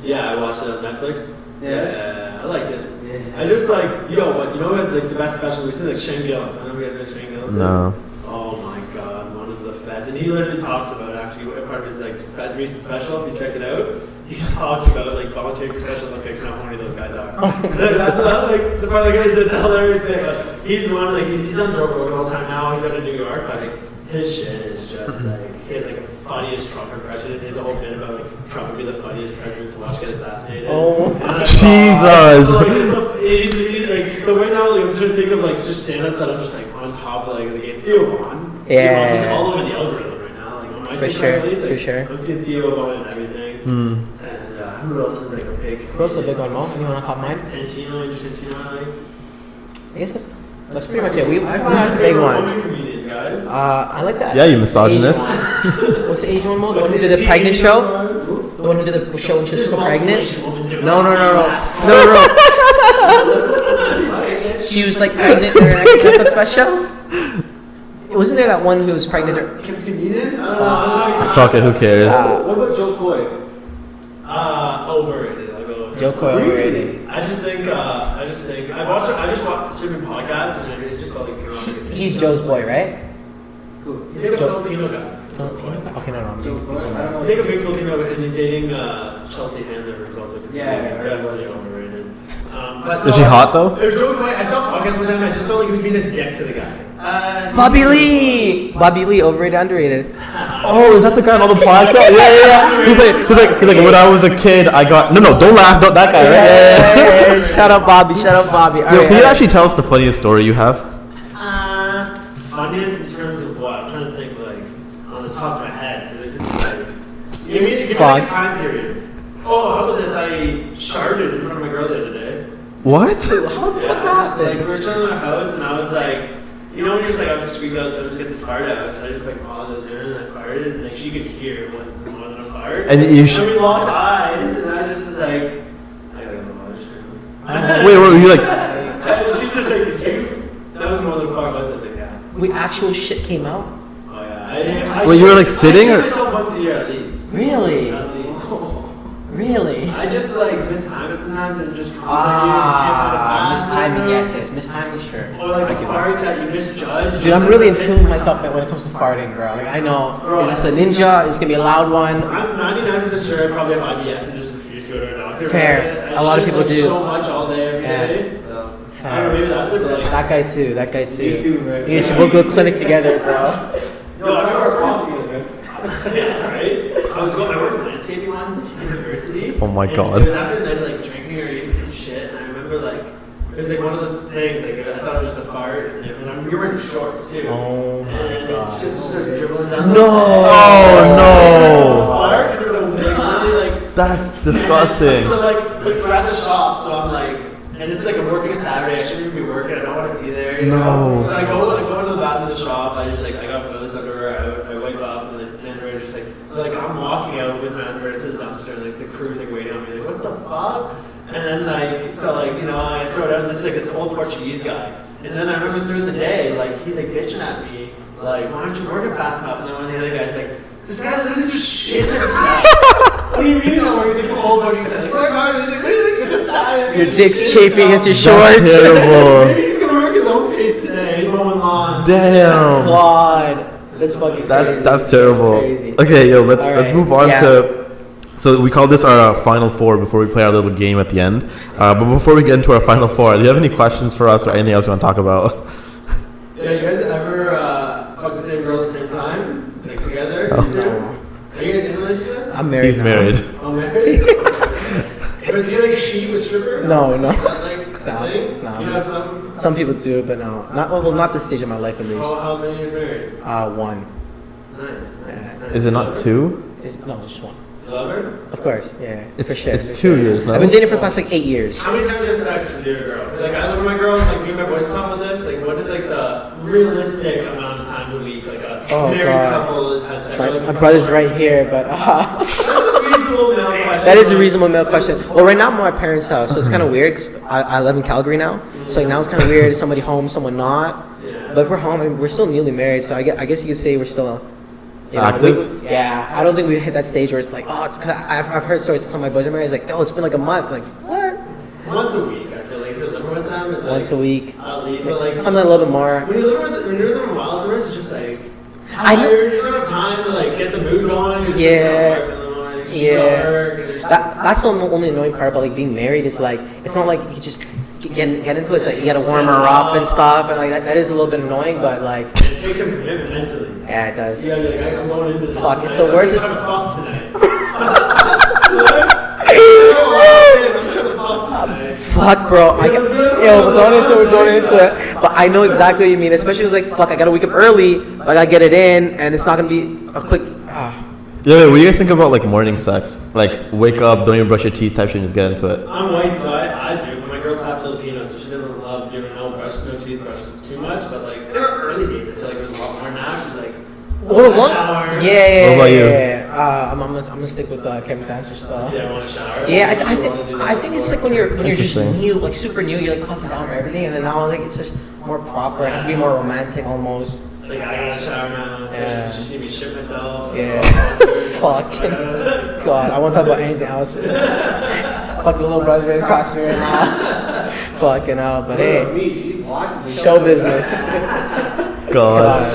Yeah, I watched it on Netflix. Yeah. I liked it. Yeah. I just like, what, you know what, like the best special recently, like Shane Gillis. I don't know if you guys know Shane Gillis. No. Oh my god, one of the best. And he literally talks about actually part of his like recent special. If you check it out, he talks about like volunteering for Special Olympics and how horny those guys are. That's like the part like it's a hilarious thing. Like he's one like he's on Joe Rogan all the time now. He's out in New York, but like his shit is just like he has like a funniest Trump impression. He has a whole bit about like Trump would be the funniest president to watch get assassinated. Oh, and, Jesus! So right now, like, I'm trying to think of like just stand-up that I'm just like on top of like the game. Theo Vaughn. Yeah. He's all over the algorithm right now. Like on my For TikTok sure, at least, like, for sure. I'm seeing Theo Vaughn and everything. And who else is like a big? Who else is a big one, Mo? Anyone on top of mine? Santino, I guess that's pretty much it. We have some big ones. Guys. I like that. Yeah, you misogynist. What's the Asian one, Mo? The one who did the pregnant show? The one who did the show when she was still pregnant? No. She was like pregnant in her next Netflix special? Wasn't there that one who was pregnant? Kim's Convenience? Fuck it, who cares? What about Joe Coy? Overrated. I'll go. Joe Coy overrated. I just think I just watched streaming podcasts and it just felt like He's Joe's boy, right? Who? he's like a Filipino guy. Filipino guy? Okay, no, I'm Joe doing Coy. He's like a big Filipino guy and he's dating Chelsea Handler, who's also Yeah, definitely overrated. But Is she hot though? There's Joe Coy. I saw podcasts with him and I just felt like he was being a dick to the guy. Bobby Lee, overrated, underrated. Oh, is that the guy on all the podcasts? Yeah. He's like, when I was a kid, I got no, don't laugh, don't that guy, right? Yeah. Shut up, Bobby. Yo, can you actually tell us the funniest story you have? Funniest in terms of what? I'm trying to think like on the top of my head. Give me like a time period. Oh, how about this? I sharted in front of my girl the other day. What? How the fuck happened? Like we were chilling in our house and I was like, you know when you're just like I was squeaked out, I was get this fart out, so I just like paused, I was doing it, and I farted, and like she could hear it was more than a fart. And we locked eyes, and I just was like, I gotta go to the washroom. Wait, were you like? She just like, that was more than a fart. I was like, yeah. Wait, actual shit came out? Oh yeah. Wait, you were like sitting I or? shit myself once a year at least. Really? At least. Really? I just like mistime it sometimes and just mistiming, yes, mistiming, sure. Or like a fart that you misjudged. Dude, I'm really in tune with myself when it comes to farting, bro. Like, I know, is this a ninja? Is this gonna be a loud one? I'm 99% sure I probably have IBS and just refuse to go to a doctor. Fair. Right? A lot of people do. So much all day, every day. So, I don't know, maybe that's it. Like, That guy too. Me too, right? You should both go to clinic together, bro. No, I remember yeah, right? I worked landscaping once at university. Oh my and god. It was after a night of like drinking or eating some shit, and I remember like it was like one of those things like I thought it was just a fart, and we were wearing shorts too. Oh my and god. it's just started dribbling down. No. Oh Fart, 'cause there was a big, really, like, That's disgusting. So like we're at the shop, so I'm like. And it's like I'm working a Saturday. I shouldn't even be working. I don't want to be there. You know? So I go into the bathroom of the shop. I just like I gotta throw this underwear out. I wipe up, and then the underwear is just like so. Like I'm walking out with my underwear to the dumpster, and like the crew's like waiting on me. Like what the fuck? And then like so like you know I throw it out. This is like this old Portuguese guy. And then I remember through the day like he's like bitching at me like why aren't you working fast enough? And then one of the other guys like this guy literally just shit himself. What do you mean that working? He's like old Portuguese guy. Like, oh, he's like, it's a sign. Your dick's chafing at your shorts. That's terrible. Maybe he's gonna work his own pace today, mowing lawns. Damn. God, that's fucking crazy. That's terrible. That's crazy. Okay, yo, let's Alright, move on yeah. to. So we call this our final four before we play our little game at the end. But before we get into our final four, do you have any questions for us or anything else you want to talk about? Yeah, you guys ever fuck the same girl at the same time, like together? No. Are you guys in relationships? I'm married. He's now. married. I'm married. But do you like cheat with strippers? No. Is that like No, a thing? no. You know Some people do, but no. Not this stage of my life at least. How many years married? One. Nice. Is it not two? No, just one. You love her? Of course, yeah. For sure. It's for 2 sure. years now. I've been dating for the past like 8 years. How many times do you have sex with your girl? 'Cause, like I look at my girls, like me and my boys talk about this. Like, what is like the realistic amount of times a week like a married couple has sex? My brother's right here, but That's a reasonable amount of That is a reasonable male question. Well, right now I'm at my parents' house, so it's kind of weird because I live in Calgary now. So like now it's kind of weird. Is somebody home, someone not? But if we're home, I mean, we're still newly married, so I guess you could say we're still active. I don't think we hit that stage where it's like, oh, it's cause I've heard stories. Some of my boys are married. It's like, oh, it's been like a month. Like what? Once a week, I feel like if you're living with them, it's once a week. At least, but like something a little bit more. When you're with them a while, sometimes it's just like tired. You don't have time to like get the mood going. That's the only annoying part about like being married is like it's not like you can just get into it. It's like you gotta warm her up and stuff, and like that is a little bit annoying, but like it takes some commitment mentally. Yeah, it does. You gotta be like, I'm going into this. Fuck, it's so worse. I'm trying to fuck tonight. Fuck, bro. We're going into it. But I know exactly what you mean. Especially when it's like, fuck, I gotta wake up early. I gotta get it in, and it's not gonna be a quick. Yeah, what do you guys think about like morning sex? Like wake up, don't even brush your teeth type shit, and just get into it. I'm white, so I do. But my girl's half Filipino, so she doesn't love doing no toothbrush too much. But like in her early days, I feel like there's a lot more now. She's like, shower. Yeah. What about you? I'm gonna stick with Kevin's answer stuff. Yeah, I want to shower. Yeah, I think it's like when you're just new, like super new, you're like fucking down for everything, and then now like it's just more proper. It has to be more romantic almost. Like I gotta shower now. Yeah. She made me shit myself. Yeah. Fucking God, I won't talk about anything else. Fucking little brother's right across me right now. Fucking hell, but hey, show business. God.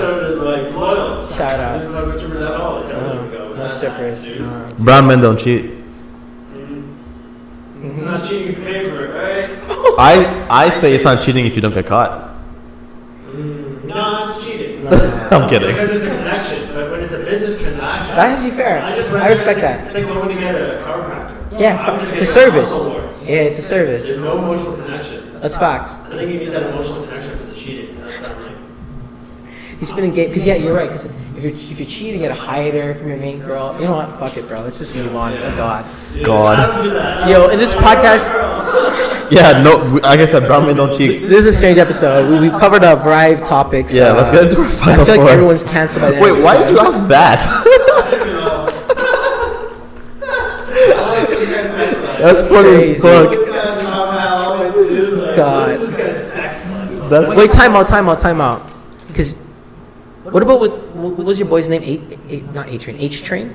Shout out. No strippers. Brown men don't cheat. It's not cheating if you pay for it, right? I say it's not cheating if you don't get caught. No, it's cheating. I'm kidding. Because it's a connection, but when it's a business transaction, that's actually fair. I respect that. It's like when you get a chiropractor. Yeah, it's a service. Yeah, it's a service. There's no emotional connection. That's facts. I think you need that emotional connection for the cheating. That's what I'm like. He's spinning game because you're right. Because if you're cheating, you gotta hide her from your main girl. You know what? Fuck it, bro. Let's just move on. Oh, God. Yo, in this podcast. Yeah, no. Like I said, brown men don't cheat. This is a strange episode. We've covered a variety of topics. Yeah, let's get into our final I feel like four. everyone's canceled by the end. Wait, why did you ask that? That's funny as fuck. God. Wait, time out. Because what about what was your boy's name? Not A-Train. H-Train?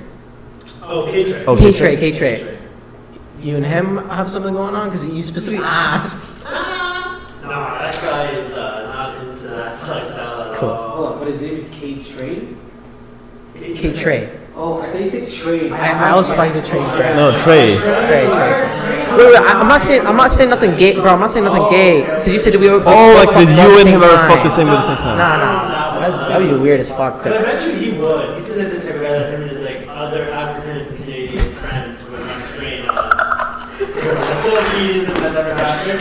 Oh, K-Train. Oh, K-Train. You and him have something going on? Because you specifically asked. No, that guy is not into that lifestyle at cool. all. Hold on, but his name is K-Train? K-Train. Oh, I thought you said Train. I also thought you said Train. No, Trey. Trey. Wait, I'm not saying nothing gay, bro. I'm not saying nothing gay. Because you said we were. Oh, like did you and him ever fuck the same at the same time? Nah. That'd be weird as fuck. But I bet you he would. He said that the type of guy that him and his like other African Canadian friends would run a train on. I feel like he isn't that never happened.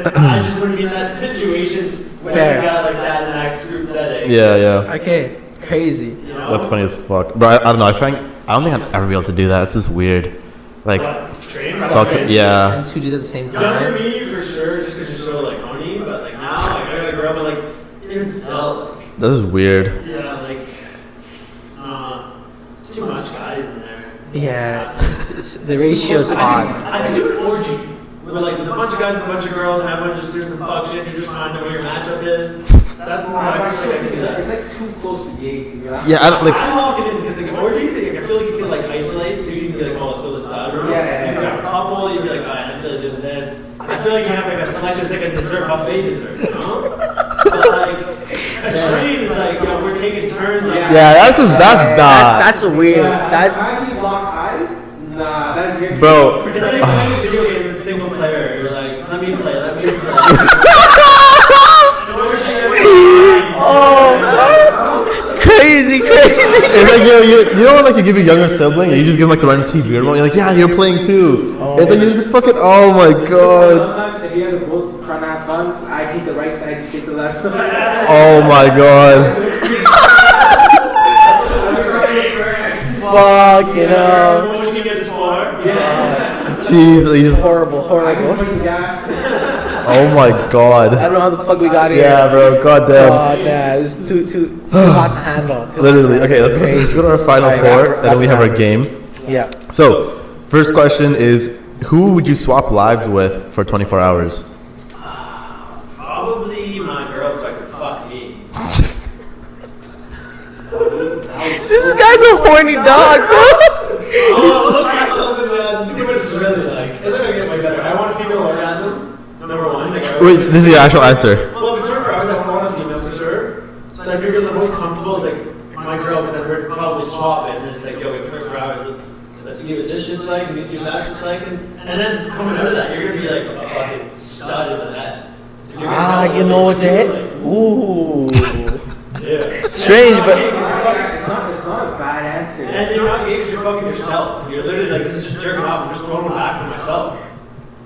But I just wouldn't be in that situation when a guy like that in an act group setting. Yeah. Okay. Crazy. You know? That's funny as fuck. Bro, I don't know. I don't think I'd ever be able to do that. It's just weird. Like, fuck it. Yeah. And two dudes at the same time. Younger me for sure, just because you're so like horny. But like now, like I got a girl, but like even still, like, This is weird. yeah, like it's too much guys in there. Yeah. The ratio's odd. I could do an orgy where like there's a bunch of guys and a bunch of girls, and everyone just doing some fuck shit. And you're just finding where your matchup is. That's more I feel like I can do that. It's like too close to gay to be honest. Yeah, I don't like. I'm locking in because like orgies, like, I feel like you can like isolate too. You can be like, oh, let's go to the side room. Yeah. You can have a couple. You'd be like, alright, I feel like doing this. I feel like you have like a selection. It's like a dessert buffet dessert, you know? But like a train is like, you know, we're taking turns. Yeah, that's bad. That's a weird. That's actually lock eyes. Nah, that Bro. It's like playing a video game with a single player. You're like, let me play. Oh, crazy. It's like you know when like you give your younger sibling and you just give them like the random TV remote. You're like, yeah, you're playing too. It's like you just fucking. Oh my god. Sometimes if you guys are both trying to have fun, I take the right side, you take the left side. Oh my god. Fuck, you know. Once you get this far, Jeez, you just. Horrible. Push the gas. Oh my god. I don't know how the fuck we got here. Yeah, bro. God damn. It's too hot to handle. Literally. Okay, let's go to our final four, and then we have our game. Yeah. So, first question is, who would you swap lives with for 24 hours? Probably my girl, so I could fuck me. This guy's a horny dog, bro. Look at myself in that. See what it's really like. It's gonna get way better. I want a female orgasm. Number one. Wait, this is your actual answer. Well, for 24 hours, I want a female for sure. So I figure the most comfortable is like my girl, because then we'd probably swap it, and then it's like, yo, we have 24 hours. Let's see what this shit's like, and we see what that shit's like, and then coming out of that, you're gonna be like a fucking stud in the net. You know what that? Ooh. Yeah. Strange, but It's not a bad answer. And you're not gay because you're fucking yourself. You're literally like, this is just jerking off. I'm just throwing it back to myself.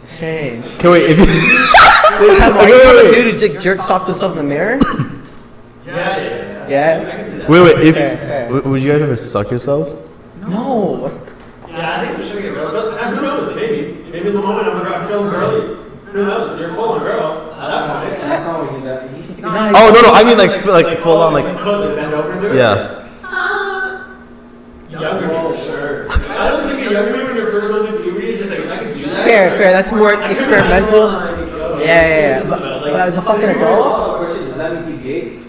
strange. Okay, wait. If you, Are you a dude who just jerks off himself in the mirror? Yeah. Yeah. I can see that. wait. If Okay. would you guys ever suck yourselves? No. Yeah, I think we're sure get real. But who knows? Maybe in the moment I'm feeling girly. Who knows? You're full on girl at that point. That's not what he's at. Oh no, I mean like full on like. Could bend over and do it? Yeah. Younger me for sure. I don't think a younger me when you're first going through puberty is just like, I can do that. Fair. That's more experimental. Yeah. But as a fucking adult. Does that make you gay?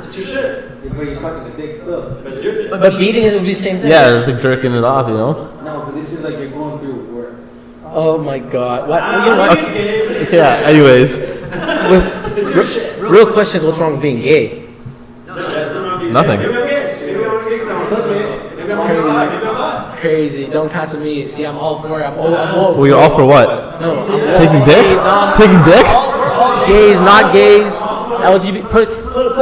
It's your shit. But you're sucking the dick still. But it's your dick. But beating it would be the same thing. Yeah, it's like jerking it off, you know. No, but this is like you're going through work. Oh my god. What? You know I what? think it's gay. It's Yeah. Anyways, It's your shit. Real question is, what's wrong with being gay? Nothing. Maybe I'm gay. Maybe I'm gay because I'm a flip myself. Maybe I'm alive. Maybe I'm alive. Crazy. Don't pass with me. See, I'm all for it. I'm woke. well, you're all for what? No, I'm Taking dick? Taking dick? gays, not gays. LGBT. Put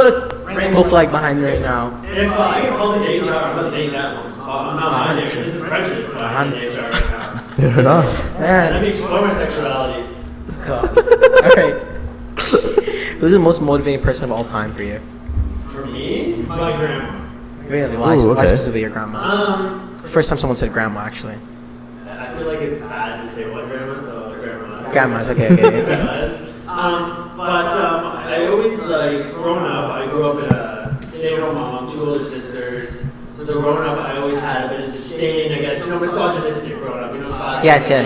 a rainbow flag behind me right now. If I get called an HR, I'm not dating that one. I'm not mine. This is prejudice. So I'm an HR right now. Fair enough. Let me Man. explore my sexuality. God. All right. Who's the most motivating person of all time for you? For me, my grandma. Really? Why? Ooh, Why okay. specifically your grandma? First time someone said grandma, actually. I feel like it's bad to say one grandma, so grandma. Grandma's okay. I always like growing up. I grew up in a stay-at-home mom, 2 older sisters. So growing up, I always had a bit of disdain, I guess, misogynistic growing up. Classic. Yes, yeah.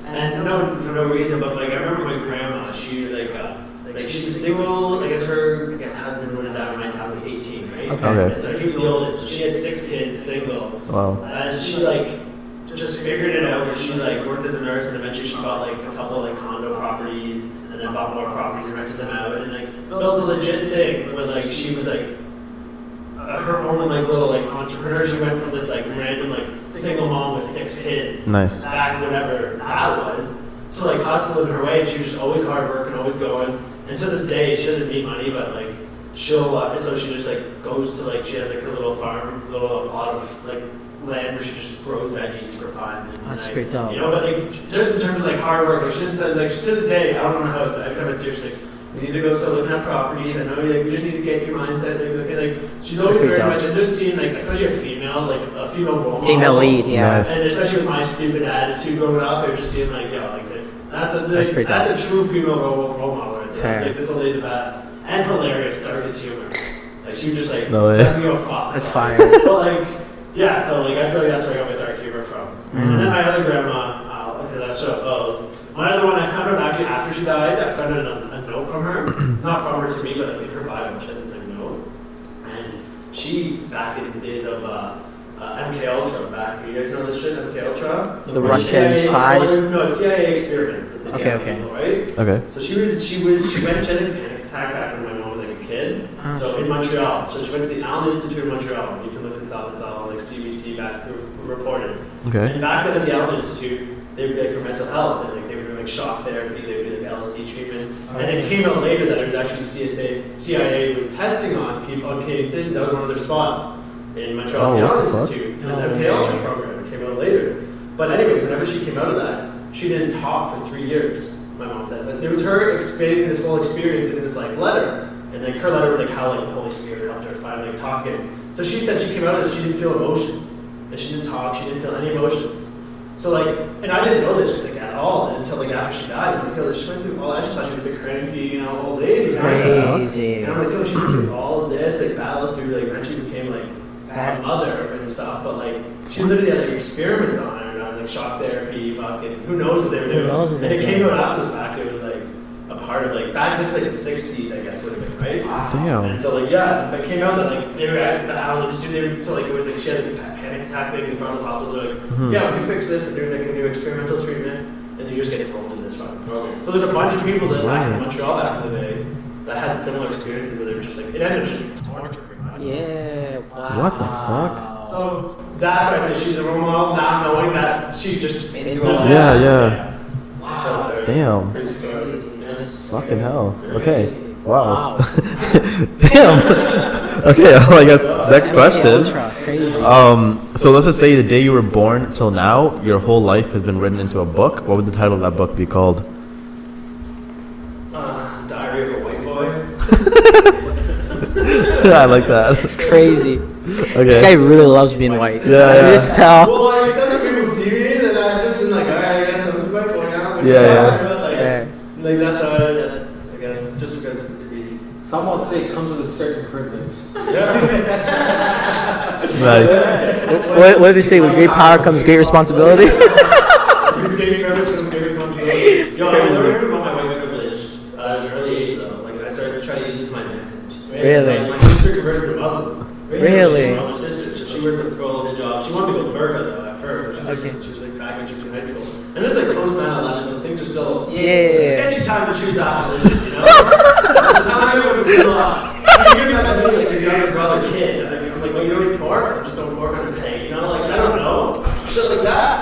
And no, for no reason, but like I remember my grandma. She was like she was single. I guess her husband went down when I was like 18, right? Okay. And so he was the oldest. So she had 6 kids, single. Wow. And she like just figured it out. Where she like worked as a nurse, and eventually she bought like a couple like condo properties, and then bought more properties and rented them out, and like built a legit thing where like she was like her own like little like entrepreneur. She went from this like random like single mom with 6 kids, Nice. back whenever that was, to like hustling her way. She was just always hard working, always going. And to this day, she doesn't need money, but like she'll so she just like goes to like she has like a little farm, little plot of like land where she just grows veggies for fun. And, That's like, pretty dope. But like just in terms of like hard work, like she didn't say like to this day, I don't know how I come in seriously. We need to go start looking at properties. I know like we just need to get your mindset. Like she's always very much, and just seeing like especially a female role model. Female lead, yeah. Nice. And especially with my stupid attitude growing up, it was just seeing like that's a true female role model right there. Fair. Like this old lady's a badass and hilarious, darkest humor. Like she was just like No way. doesn't give a fuck. That's fire. But like yeah, so like I feel like that's where I got my dark humor from. And then my other grandma, because I showed both. My other one, I found out actually after she died. I found out a note from her, not from her to me, but in her Bible, she had this like note. And she, back in the days of MK Ultra, you guys know this shit, MK Ultra? The Russian spies. No, CIA experiments. That they Okay, did on okay. people, right? Okay. So she went, she had a panic attack back when my mom was like a kid. So in Montreal, so she went to the Allen Institute in Montreal. You can look this up. It's all like CBC back reported. Okay. And back then at the Allen Institute, they would be like for mental health, and like they were doing like shock therapy, they would do like LSD treatments. And it came out later that it was actually CIA was testing on people on Canadian citizens. That was one of their spots in Montreal, the what Allen the fuck? Institute, for this MK Ultra program. It came out later. But anyways, whenever she came out of that, she didn't talk for 3 years. My mom said, but it was her explaining this whole experience in this like letter, and like her letter was like how like the Holy Spirit helped her find like talking. So she said she came out of this, she didn't feel emotions, and she didn't talk, she didn't feel any emotions. So like, and I didn't know this like at all until like after she died. I'm like, yo, she went through all that. I just thought she was a bit cranky, old lady. Crazy. And I'm like, yo, she went through all of this, like battles through, like eventually became like mother and stuff, but like she literally had like experiments on her, on like shock therapy, fucking who knows what they were doing. And it came out after the fact. It was like a part of like back in this like the 60s, I guess would have been, right? Damn. And so like yeah, it came out that like they were at the Allen Institute, so like it was like she had a panic attack thing in front of the hospital. They're like, yeah, when you fix this, we're doing like a new experimental treatment, and you just get enrolled in this fucking program. So there's a bunch of people that back in Montreal back in the day that had similar experiences where they were just like, it ended up just torture pretty much. Yeah, wow. What the fuck? So that's why I say she's a role model, now knowing that she's just Yeah. Wow. Damn. Crazy story. Fucking hell. Okay. Wow. Damn. Okay, well, I guess next question. So let's just say the day you were born till now, your whole life has been written into a book. What would the title of that book be called? Diary of a White Boy. Yeah, I like that. Crazy. Okay. This guy really loves being white. Yeah, I can just tell. Well, like, that's what people see me, and I've just been like, alright, I guess I'm a white boy now. Like, that's how that's, I guess, just because this is me. Some will say it comes with a certain privilege. Nice. What did they say? With great power comes great responsibility. With great privilege comes great responsibility. Yo, I learned about my white privilege at an early age, though. Like, I started to try to use it to my advantage. Really? Like, my sister converted to Muslim. Really? My sister, so she worked the full hijab. She wanted to go burqa, though, at first. She was like back when she was in high school. And this is like post 9/11, so things are still sketchy time to choose that position, you know? The time it would feel you're not gonna be like your younger brother kid. And I'm like, well, you don't eat pork? I just don't pork on a pig, you know? Like, I don't know. Shit like that.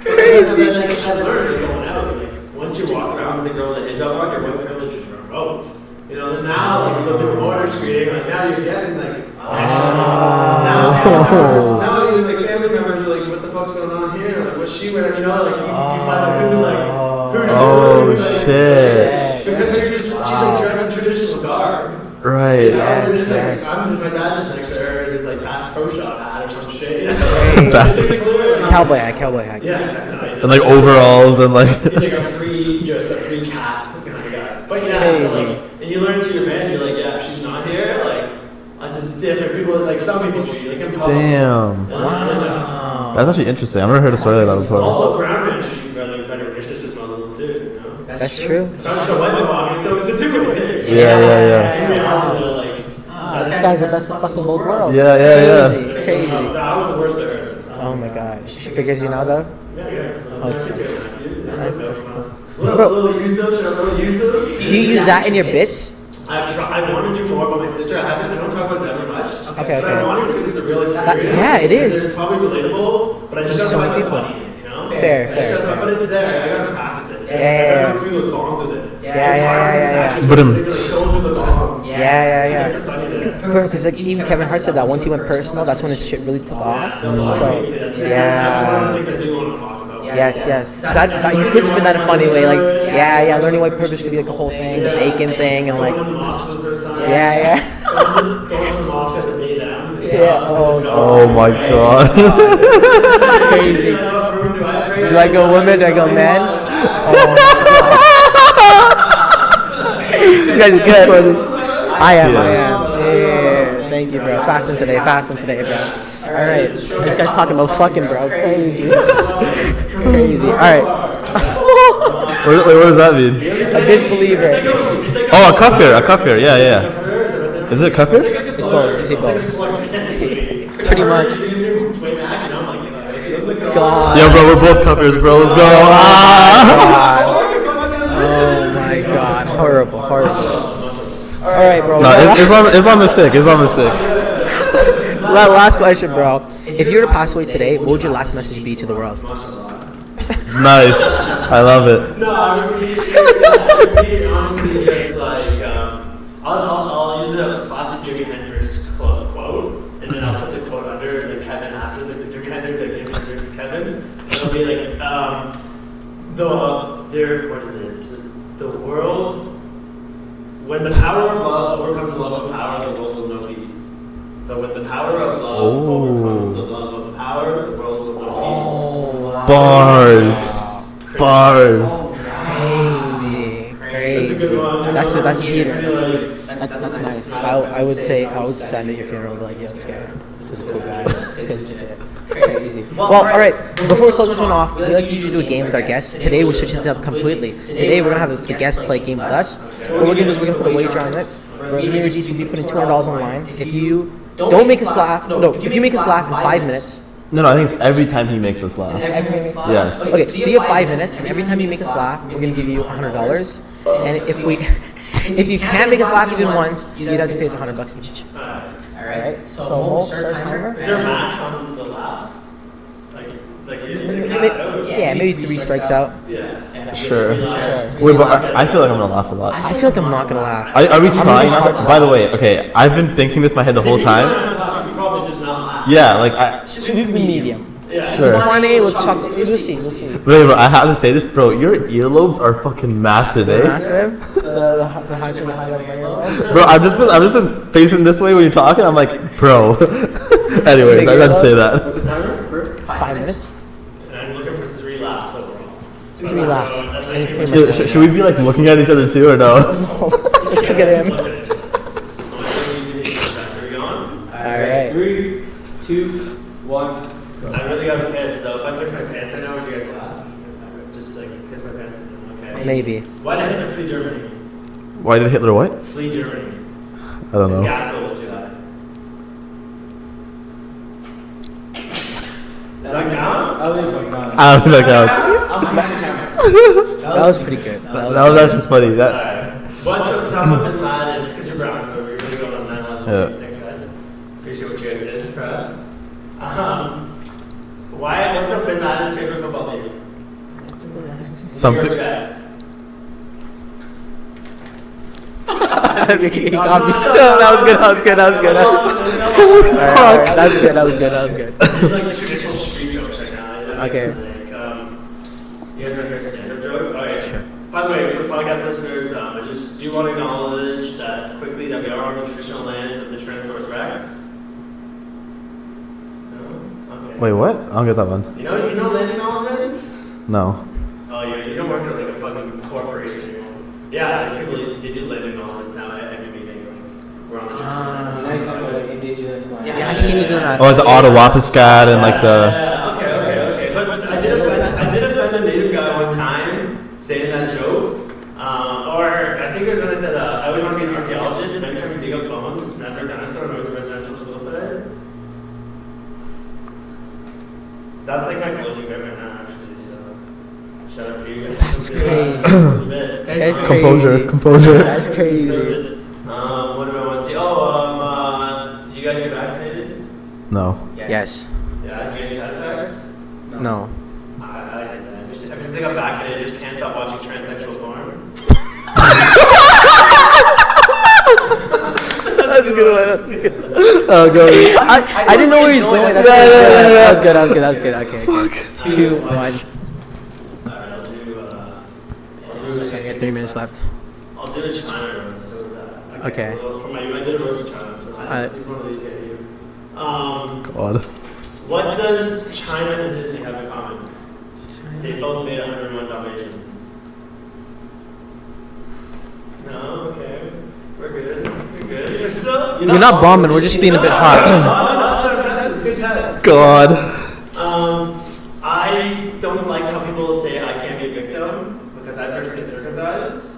Crazy. And then like, I learned going out. Like, once you walk around with a girl with a hijab on, your white privilege is revoked. You know, and now, like, you go through the border screening, like, now you're getting, like, now you, like, family members are like, what the fuck's going on here? Like, what's she wearing? You know, like, you find out who's, like, who's shit. Because she's like dressed in traditional garb. Right. You know, my dad just next to her in his, like, Bass Pro Shop hat or some shit, you know? Cowboy hat. Yeah. And like overalls and like. He's like a free cap kind of guy. But yeah, so, like, and you learn to your advantage, you're like, yeah, if she's not here, like, that's different. People, like, some people treat you like in public. Damn. Wow. That's actually interesting. I've never heard a story like that before. All those around me treat you better when your sister's Muslim too, you know? That's true. So I'm just a white boy, so it's a two-way thing. Yeah. In reality, like, This guy's the best of fucking both worlds. Yeah. Crazy. That was the worst I heard. Oh my god. She figures you now though? Yeah. That's cool. Little Yusuf. Do you use that in your bits? I want to do more about my sister. I don't talk about that very much. Okay. But I want to because it's a real experience. Yeah, it is. It's probably relatable, but I just There's gotta so find many it people. funny, you know? Fair. But it's there. I gotta practice it. Yeah. I gotta do those bongs with it. Yeah. But Yeah. Because like even Kevin Hart said that once he went personal, that's when his shit really took off. So yeah. Yes. So you could spin that a funny way, like learning white privilege could be like a whole thing, the bacon thing, and like yeah. Oh my god. Crazy. Do I go woman? Do I go man? Oh you guys are good. I am. Yeah. Thank you, bro. Fasting today, bro. All right. This guy's talking about fucking, bro. Crazy. All right. Wait, what does that mean? A disbeliever. Oh, a cuff here. Yeah. Is it cuff here? It's both. Pretty much. God. Yo, bro, we're both cuffers, bro. Let's go. Oh my god. Horrible. All right, bro. No, Islam is sick. Last question, bro. If you were to pass away today, what would your last message be to the world? Nice. I love it. No, I would be honestly just like, I'll use a classic Jimi Hendrix quote, and then I'll put the quote under like Kevin after the Jimi Hendrix, like Jimi Hendrix Kevin. And it'll be like, the world, when the power of love overcomes the love of power, the world will know peace. So when the power of love overcomes the love of power, the world will know peace. Bars. Crazy. That's a good one. That's a heater. That's nice. I would send at your funeral, be like, yo, this guy. This is a cool guy. Crazy. Well, all right. Before we close this one off, we like to usually do a game with our guests. Today we're switching it up completely. Today we're gonna have the guests play a game with us. What we're gonna do is we're gonna put a wager on it. Me and Radies will be putting $200 on the line. If you don't make us laugh, if you make us laugh in 5 minutes. No, I think it's every time he makes us laugh. Yes. Okay, so you have 5 minutes, and every time you make us laugh, we're gonna give you $100. And if you can't make us laugh even once, you'd have to pay us $100 each. Alright, so we'll start a timer. Is there a max on the laughs? Maybe 3 strikes out. Yeah. Sure. Wait, but I feel like I'm gonna laugh a lot. I feel like I'm not gonna laugh. Are we trying not to? By the way, okay, I've been thinking this in my head the whole time. Yeah, like Should we be medium? Yeah. Sure. Funny, we'll chuckle. We'll see. Wait, bro, I have to say this, bro. Your earlobes are fucking massive, eh? Massive. The highs from the high of my earlobes. Bro, I've just been facing this way when you're talking. I'm like, bro. Anyways, I gotta say that. What's the timer for? 5 minutes. And I'm looking for 3 laps overall. 3 laughs. Should we be like looking at each other too, or no? No. Let's look at him. Alright. 3, 2, 1. I really got pissed though. If I piss my pants right now, would you guys laugh? Just like piss my pants. Okay. Maybe. Why did Hitler flee Germany? Why did Hitler what? Flee Germany. I don't His know. gas bill was too high. Does that count? I was going on. I don't think that counts. I'm behind the camera. That was pretty good. That was actually funny. That. Alright. What's Osama bin Laden? It's because you're brown, so we're really going on 9/11. Yeah. Thanks, guys. Appreciate what you guys did for us. What's up bin Laden's favorite football team? Something. New York Jets. He got me still. That was good. Alright, That was good. It's like traditional street jokes right now. Okay. Like, you guys want to hear a stand-up joke? Oh yeah. Sure. By the way, for podcast listeners, I just do want to acknowledge that quickly that we are on the traditional lands of the Tyrannosaurus Rex. No? Okay. Wait, what? I don't get that one. You know land acknowledgements? No. Oh, you don't work at like a fucking corporation anymore. Yeah, they do land acknowledgements now at every meeting. Like, we're on the traditional Nice talk about like indigenous land. Yeah, I seen you doing that. Oh, like the Ottawapiskat and like the. Yeah, okay. But I did offend a native guy one time saying that joke. Or I think it was when I said, I always want to be an archaeologist, and every time you dig up bones, it's never a dinosaur, and it was a residential school site. That's like my closing bit right now, actually, so shout out for you guys. That's crazy. That's Composure. That's crazy. What do I want to see? You guys get vaccinated? No. Yes. Yeah, do you get side effects? No. I did that. Ever since I got vaccinated, I just can't stop watching transsexual porn. That's a good one. Oh, go. I didn't know where he's going. That was good. Okay. Fuck. 2, 1. Alright, So I got 3 minutes left. I'll do a China roast. So Okay. For my, I did a roast of China. So this is one of these get you. God. What does China and Disney have in common? They both made 101 Dalmatians. No, okay. We're good. You're still. We're not bombing. We're just being a bit hot. That's a good test. God. I don't like how people say I can't be a victim because that person gets circumcised.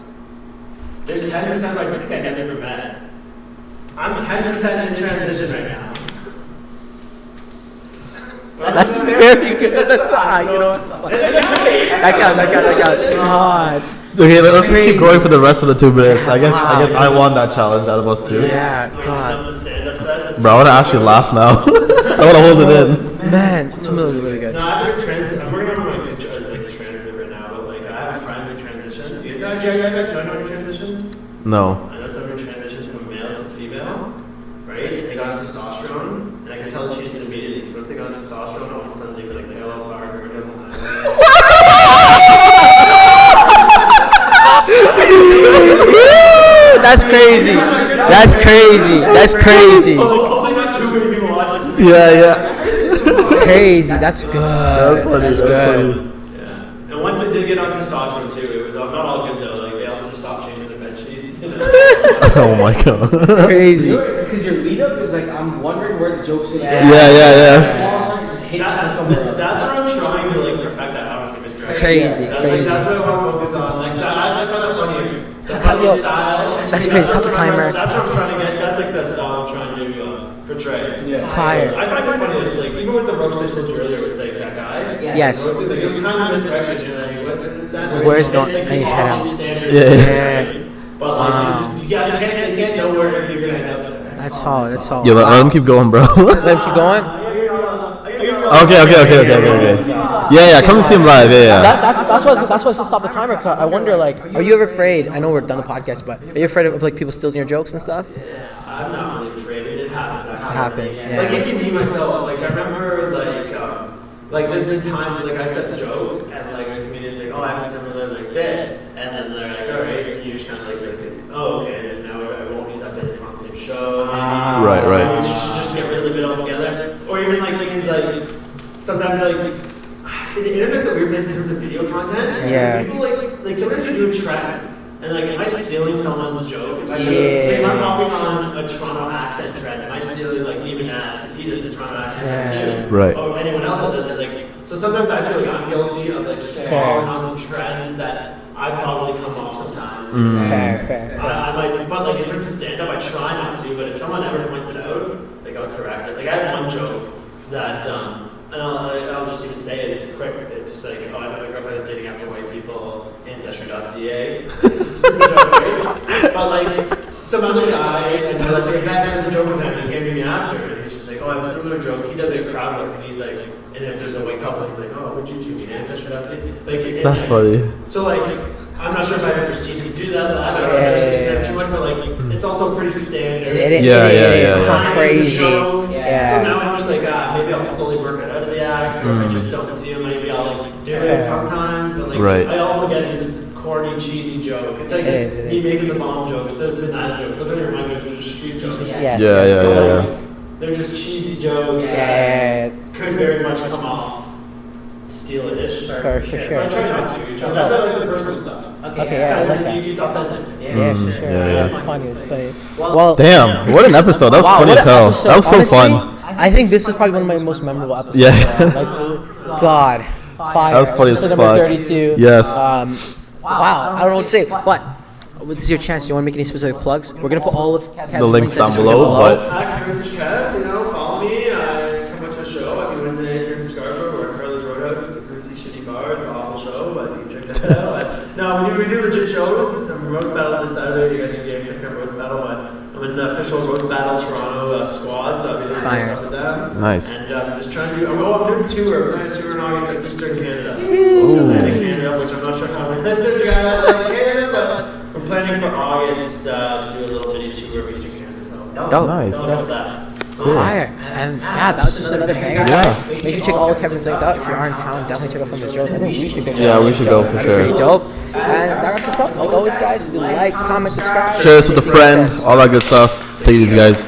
There's 10% of my dick I've never met. I'm 10% in transition right now. That's very good. That's you know what? That counts. God. Okay, let's just keep going for the rest of the 2 minutes. I guess I won that challenge out of us two. Yeah, God. Bro, I want to actually laugh now. I want to hold it in. Man, it's really, really good. No, I'm working on like transit right now, but like I have a friend who transitioned. You guys know any transition? No. I know someone transitioned from male to female, right? And they got on testosterone, and I can tell the changes immediately. So once they got on testosterone, all of a sudden they could like nail all hard or whatever. That's crazy. Hopefully not too many people watch this. Yeah. Crazy. That's good. That's good. Yeah. And once they did get on testosterone too, it was not all good though. Like they also just stopped changing their bed sheets. Oh my god. Crazy. Because your lead up is like, I'm wondering where the jokes are at. Yeah. That's what I'm trying to like perfect that honestly, Mr. Crazy. That's what I want to focus on. Like I find that funny. The funny style. That's crazy. Cut the timer. That's what I'm trying to get. That's like the style I'm trying to portray. Yeah. Fire. I find it funny. It's like even with the roast I said earlier with like that guy. Yes. It's kind of misdirection. Where's it going? Like, Yeah. But like, you can't know where you're gonna end up. That's solid. Yeah, let him keep going, bro. Let him keep going. Okay. Yeah. Come and see him live. Yeah. That's why I said stop the timer. Cause I wonder, like, are you ever afraid? I know we're done the podcast, but are you afraid of like people stealing your jokes and stuff? Yeah, I'm not really afraid. It happens. It happens. Yeah. Like even me myself. Like I remember, like there's been times like I've said a joke and like a comedian's like, oh, I have a similar like bit, and then they're like, all right, and you just kind of like, oh, okay, and now I won't use that bit from the same show. Right. You should just get rid of the bit altogether. Or even like things like sometimes like the internet's a weird place in terms of video content. Yeah. People like sometimes you do a trend. And like, am I stealing someone's joke? If I'm hopping on a Toronto accent trend, am I stealing like even ass because he's a Toronto accent too? Right. Or anyone else that does it? Like, so sometimes I feel like I'm guilty of like just following on some trend that I probably come off sometimes. Fair. I might, but like in terms of stand up, I try not to. But if someone ever points it out, like I'll correct it. Like I have one joke that and I'll just even say it. It's quick. It's just like, oh, I know my girlfriend is dating after white people. Ancestry.ca. But like some other guy, and they're like, that man's a joke with him, and he came to me after, and he's just like, oh, I have a similar joke. He does a crowd work, and he's like, and if there's a white couple, he's like, oh, would you two mean Ancestry.ca? Like, That's funny. So like, I'm not sure if I've ever seen him do that. I don't know if it's too much, but like, it's also pretty standard. Yeah. It's not crazy. So now I'm just like, maybe I'll slowly work it out of the act, or if I just don't see him, maybe I'll like do it sometimes. But like, I also get it's a corny, cheesy joke. It's like me making the bomb jokes, the banana jokes. Those are my jokes, are just street jokes. Yeah. They're just cheesy jokes that could very much come off steal-ish. For sure. So I try not to. That's like the personal stuff. Okay, I like that. It's authentic. Yeah, for sure. It's funny. Well, damn, what an episode. That was funny as hell. Episode. That was so Honestly, fun. I think this is probably one of my most memorable episodes. Yeah. God. Fire. That was funny as Episode fuck. number 32. Yes. Wow. I don't know what to say, but this is your chance. You want to make any specific plugs? We're going to put all of Kev's The links down below, but Hi, Cringe Kev, follow me. I come out to a show every Wednesday if you're in Scarborough or Carlos Roadhouse. It's a crazy shitty bar. It's an awful show, but you can check that out. No, we do legit shows. Some roast battle this Saturday. You guys can get Cringe Kev roast battle, but I'm in the official roast battle Toronto squad, so I'll be doing stuff with them. Nice. And I'm just trying to do. I'm doing a tour. We're planning a tour in August at Eastern Canada. Ooh. Atlantic Canada, which I'm not sure how many listeners we got out of Canada, but we're planning for August to do a little mini tour of Eastern Canada. So Nice. love that. Fire. And that was just another banger. Yeah. Make sure you check all of Kevin's links out. If you are in town, definitely check out some of his shows. I think we should go. Yeah, we should go for sure. Pretty dope. And that wraps us up. Like always, guys, do like, comment, subscribe. Share this with a friend, all that good stuff. Take it easy, guys.